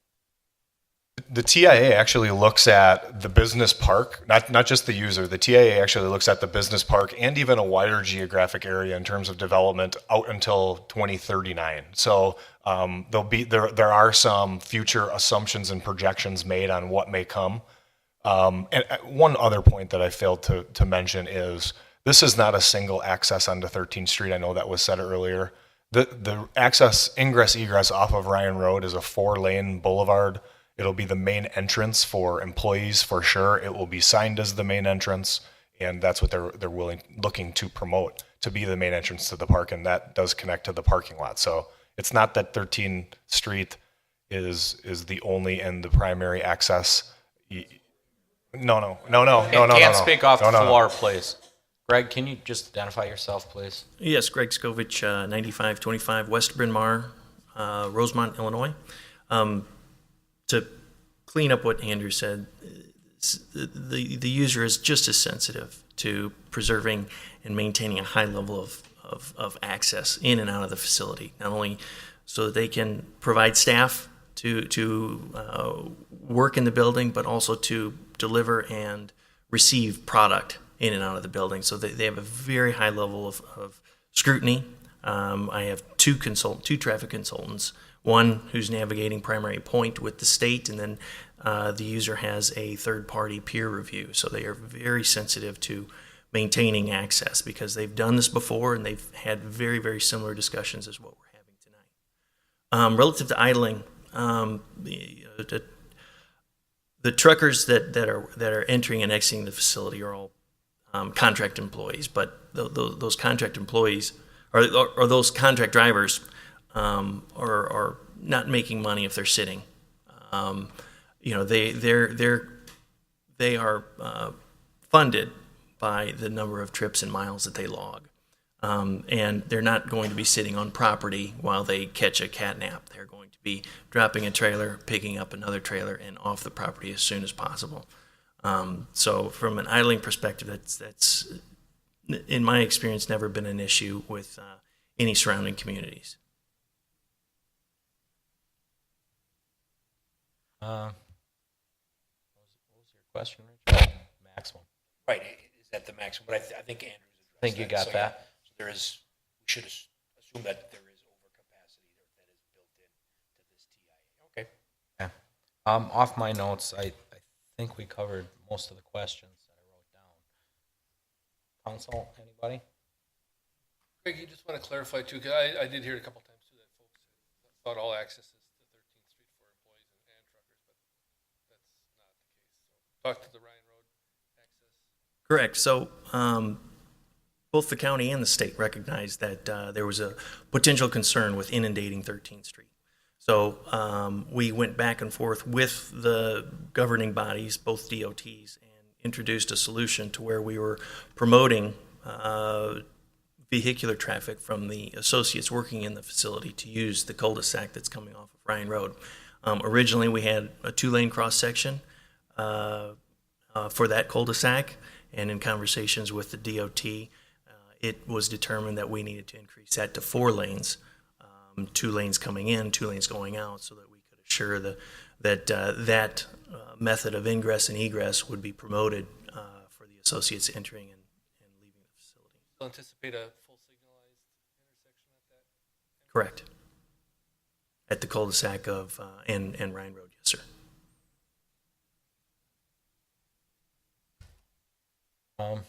C: The TIA actually looks at the business park, not just the user. The TIA actually looks at the business park and even a wider geographic area in terms of development out until 2039. So there are some future assumptions and projections made on what may come. And one other point that I failed to mention is this is not a single access onto 13th Street. I know that was said earlier. The access, ingress, egress off of Ryan Road is a 4-lane boulevard. It'll be the main entrance for employees for sure. It will be signed as the main entrance, and that's what they're looking to promote, to be the main entrance to the park, and that does connect to the parking lot. So it's not that 13th Street is the only and the primary access. No.
A: Can't speak off the floor, please. Greg, can you just identify yourself, please?
H: Yes, Greg Skovich, 9525 West Bryn Mawr, Rosemont, Illinois. To clean up what Andrew said, the user is just as sensitive to preserving and maintaining a high level of access in and out of the facility, not only so that they can provide staff to work in the building, but also to deliver and receive product in and out of the building. So they have a very high level of scrutiny. I have two traffic consultants, one who's navigating primary point with the state, and then the user has a third-party peer review. So they are very sensitive to maintaining access because they've done this before and they've had very, very similar discussions as what we're having tonight. Relative to idling, the truckers that are entering and exiting the facility are all contract employees, but those contract employees or those contract drivers are not making money if they're sitting. They are funded by the number of trips and miles that they log. And they're not going to be sitting on property while they catch a cat nap. They're going to be dropping a trailer, picking up another trailer, and off the property as soon as possible. So from an idling perspective, that's in my experience, never been an issue with any surrounding communities.
A: What was your question, Richard? Maximum.
E: Right, is that the maximum? But I think Andrew's addressed
A: I think you got
E: So,
A: that.
E: yeah, so there is, we should assume that there is overcapacity that is built into this TIA. Okay.
A: Yeah. Off my notes, I think we covered most of the questions that I wrote down. Council, anybody?
F: Greg, you just want to clarify too, because I did hear it a couple times too, that folks thought all access is to 13th Street for employees and truckers, but that's not the case. So talk to the Ryan Road access.
H: Correct. So both the county and the state recognized that there was a potential concern with inundating 13th Street. So we went back and forth with the governing bodies, both DOTs, and introduced a solution to where we were promoting vehicular traffic from the associates working in the facility to use the cul-de-sac that's coming off of Ryan Road. Originally, we had a 2-lane cross-section for that cul-de-sac, and in conversations with the DOT, it was determined that we needed to increase that to 4 lanes, 2 lanes coming in, 2 lanes going out, so that we could assure that method of ingress and egress would be promoted for the associates entering and leaving the facility.
F: Still anticipate a full signalized intersection at that?
H: Correct. At the cul-de-sac of and Ryan Road, yes, sir.
A: No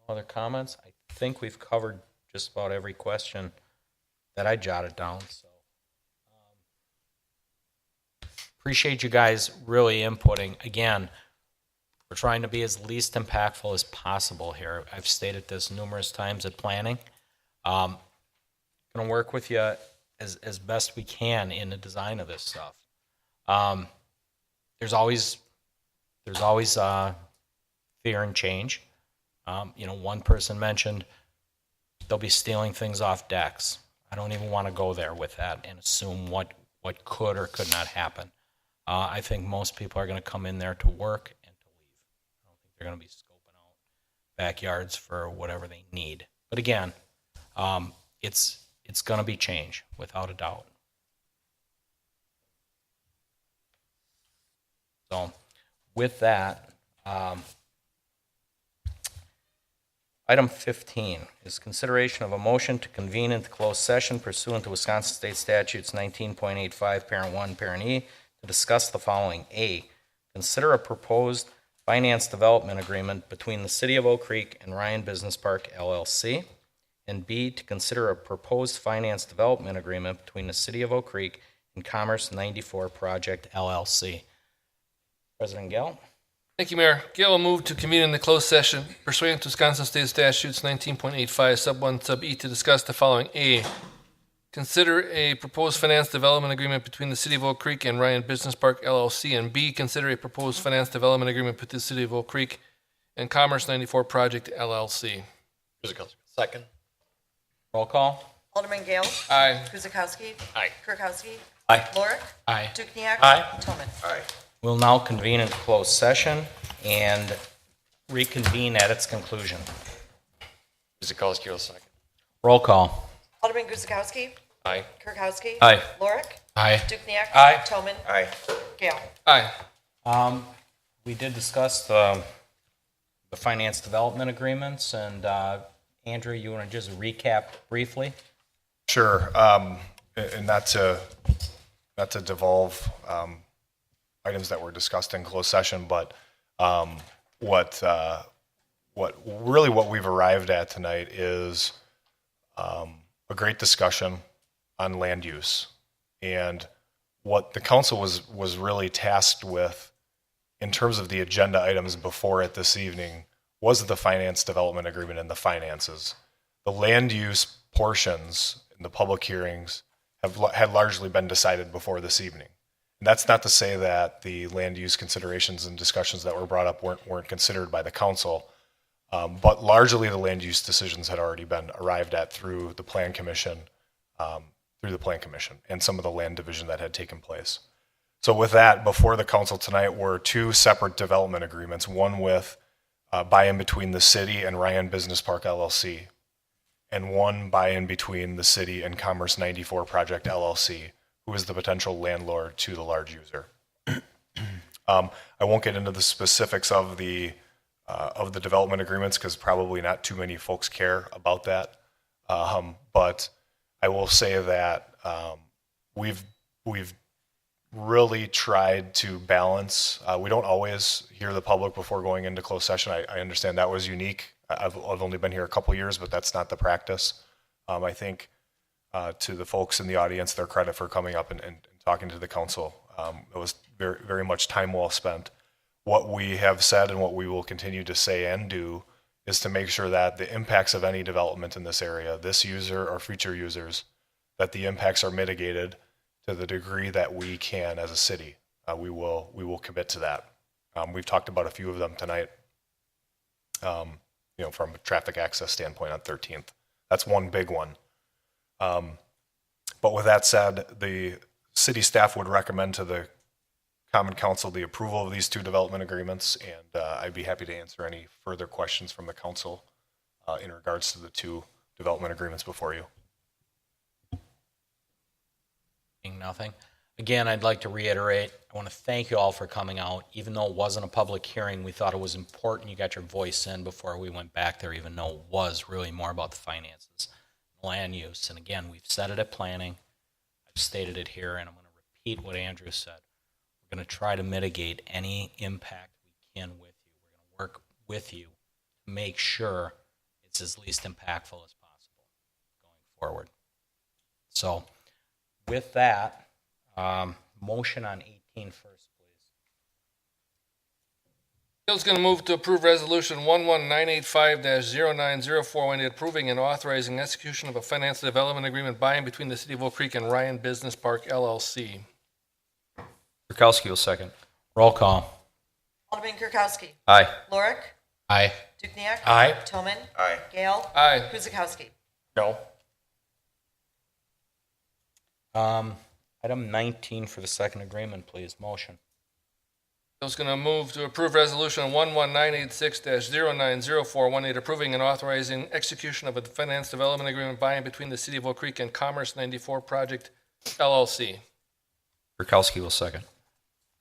A: other comments? I think we've covered just about every question that I jotted down. So appreciate you guys really inputting. Again, we're trying to be as least impactful as possible here. I've stated this numerous times at planning. Going to work with you as best we can in the design of this stuff. There's always fear and change. One person mentioned they'll be stealing things off decks. I don't even want to go there with that and assume what could or could not happen. I think most people are going to come in there to work and to leave. I don't think they're going to be scoping out backyards for whatever they need. But again, it's going to be change without a doubt. So with that, item 15 is consideration of a motion to convene into closed session pursuant to Wisconsin State Statutes 19.85, Parent 1, Parent E, to discuss the following. A, consider a proposed finance development agreement between the City of Oak Creek and Ryan Business Park, LLC. And B, to consider a proposed finance development agreement between the City of Oak Creek and Commerce 94 Project, LLC. President Gale?
F: Thank you, Mayor. Gail will move to convene in the closed session pursuant to Wisconsin State Statutes 19.85, Sub 1, Sub E, to discuss the following. A, consider a proposed finance development agreement between the City of Oak Creek and Ryan Business Park, LLC. And B, consider a proposed finance development agreement between the City of Oak Creek and Commerce 94 Project, LLC.
K: Second.
A: Roll call.
B: Alderman Gale.
F: Aye.
B: Guzekowski.
K: Aye.
B: Kirkowski.
K: Aye.
B: Lorick.
A: Aye.
B: Dukenyak.
K: Aye.
B: Toman.
K: Aye.
A: We'll now convene into closed session and reconvene at its conclusion.
K: Guzekowski will second.
A: Roll call.
B: Alderman Guzekowski.
K: Aye.
B: Kirkowski.
A: Aye.
B: Lorick.
A: Aye.
B: Dukenyak.
A: Aye.
B: Toman.
I: Aye.
B: Gale.
F: Aye.
A: We did discuss the finance development agreements, and Andrew, you want to just recap briefly?
C: Sure. And not to devolve items that were discussed in closed session, but what we've arrived at tonight is a great discussion on land use, and what the council was really tasked with in terms of the agenda items before it this evening was the finance development agreement and the finances. The land use portions in the public hearings had largely been decided before this evening. And that's not to say that the land use considerations and discussions that were brought up weren't considered by the council. But largely the land use decisions had already been arrived at through the Plan Commission, and some of the land division that had taken place. So with that, before the council tonight were two separate development agreements, one with buy-in between the city and Ryan Business Park LLC, and one buy-in between the city and Commerce 94 Project LLC, who is the potential landlord to the large user. I won't get into the specifics of the development agreements because probably not too many folks care about that. But I will say that we've really tried to balance. We don't always hear the public before going into closed session. I understand that was unique. I've only been here a couple years, but that's not the practice. I think to the folks in the audience, their credit for coming up and talking to the council. It was very, very much time well spent. What we have said and what we will continue to say and do is to make sure that the impacts of any development in this area, this user or future users, that the impacts are mitigated to the degree that we can as a city. We will commit to that. We've talked about a few of them tonight. From a traffic access standpoint on 13th, that's one big one. But with that said, the city staff would recommend to the Common Council the approval of these two development agreements, and I'd be happy to answer any further questions from the council in regards to the two development agreements before you.
A: Nothing. Again, I'd like to reiterate, I want to thank you all for coming out. Even though it wasn't a public hearing, we thought it was important you got your voice in before we went back there, even though it was really more about the finances, land use. And again, we've said it at planning. I've stated it here, and I'm going to repeat what Andrew said. We're going to try to mitigate any impact we can with you. We're going to work with you to make sure it's as least impactful as possible going forward. So with that, motion on 18 first, please.
F: Bill's going to move to approve resolution 11985-0904, approving and authorizing execution of a financial development agreement by and between the City of Oak Creek and Ryan Business Park LLC.
L: Kirkowski will second.
A: Roll call.
B: Alderman Kirkowski.
L: Aye.
B: Lorik.
A: Aye.
B: Dukenyak.
E: Aye.
B: Toman.
I: Aye.
B: Gale.
F: Aye.
B: Guzekowski.
K: No.
A: Item 19 for the second agreement, please. Motion.
F: Bill's going to move to approve resolution 11986-0904, approving and authorizing execution of a finance development agreement by and between the City of Oak Creek and Commerce 94 Project LLC.
L: Kirkowski will second.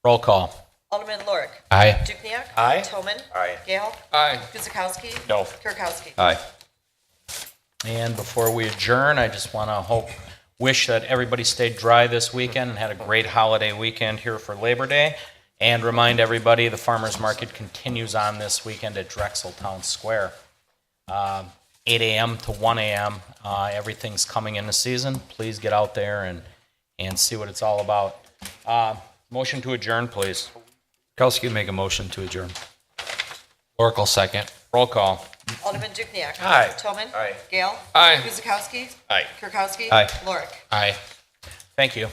A: Roll call.
B: Alderman Lorik.
A: Aye.
B: Dukenyak.
E: Aye.
B: Toman.
I: Aye.
B: Gale.
F: Aye.
B: Guzekowski.
K: No.
B: Kirkowski.
L: Aye.
A: And before we adjourn, I just want to wish that everybody stayed dry this weekend and had a great holiday weekend here for Labor Day. And remind everybody the farmers market continues on this weekend at Drexel Town Square. 8 a.m. to 1 a.m. Everything's coming into season. Please get out there and see what it's all about. Motion to adjourn, please.
L: Kirkowski will make a motion to adjourn.
A: Oracle second. Roll call.
B: Alderman Dukenyak.
E: Aye.
B: Toman.
I: Aye.
B: Gale.
F: Aye.
B: Guzekowski.
K: Aye.
B: Kirkowski.
L: Aye.
B: Lorik.
A: Aye. Thank you.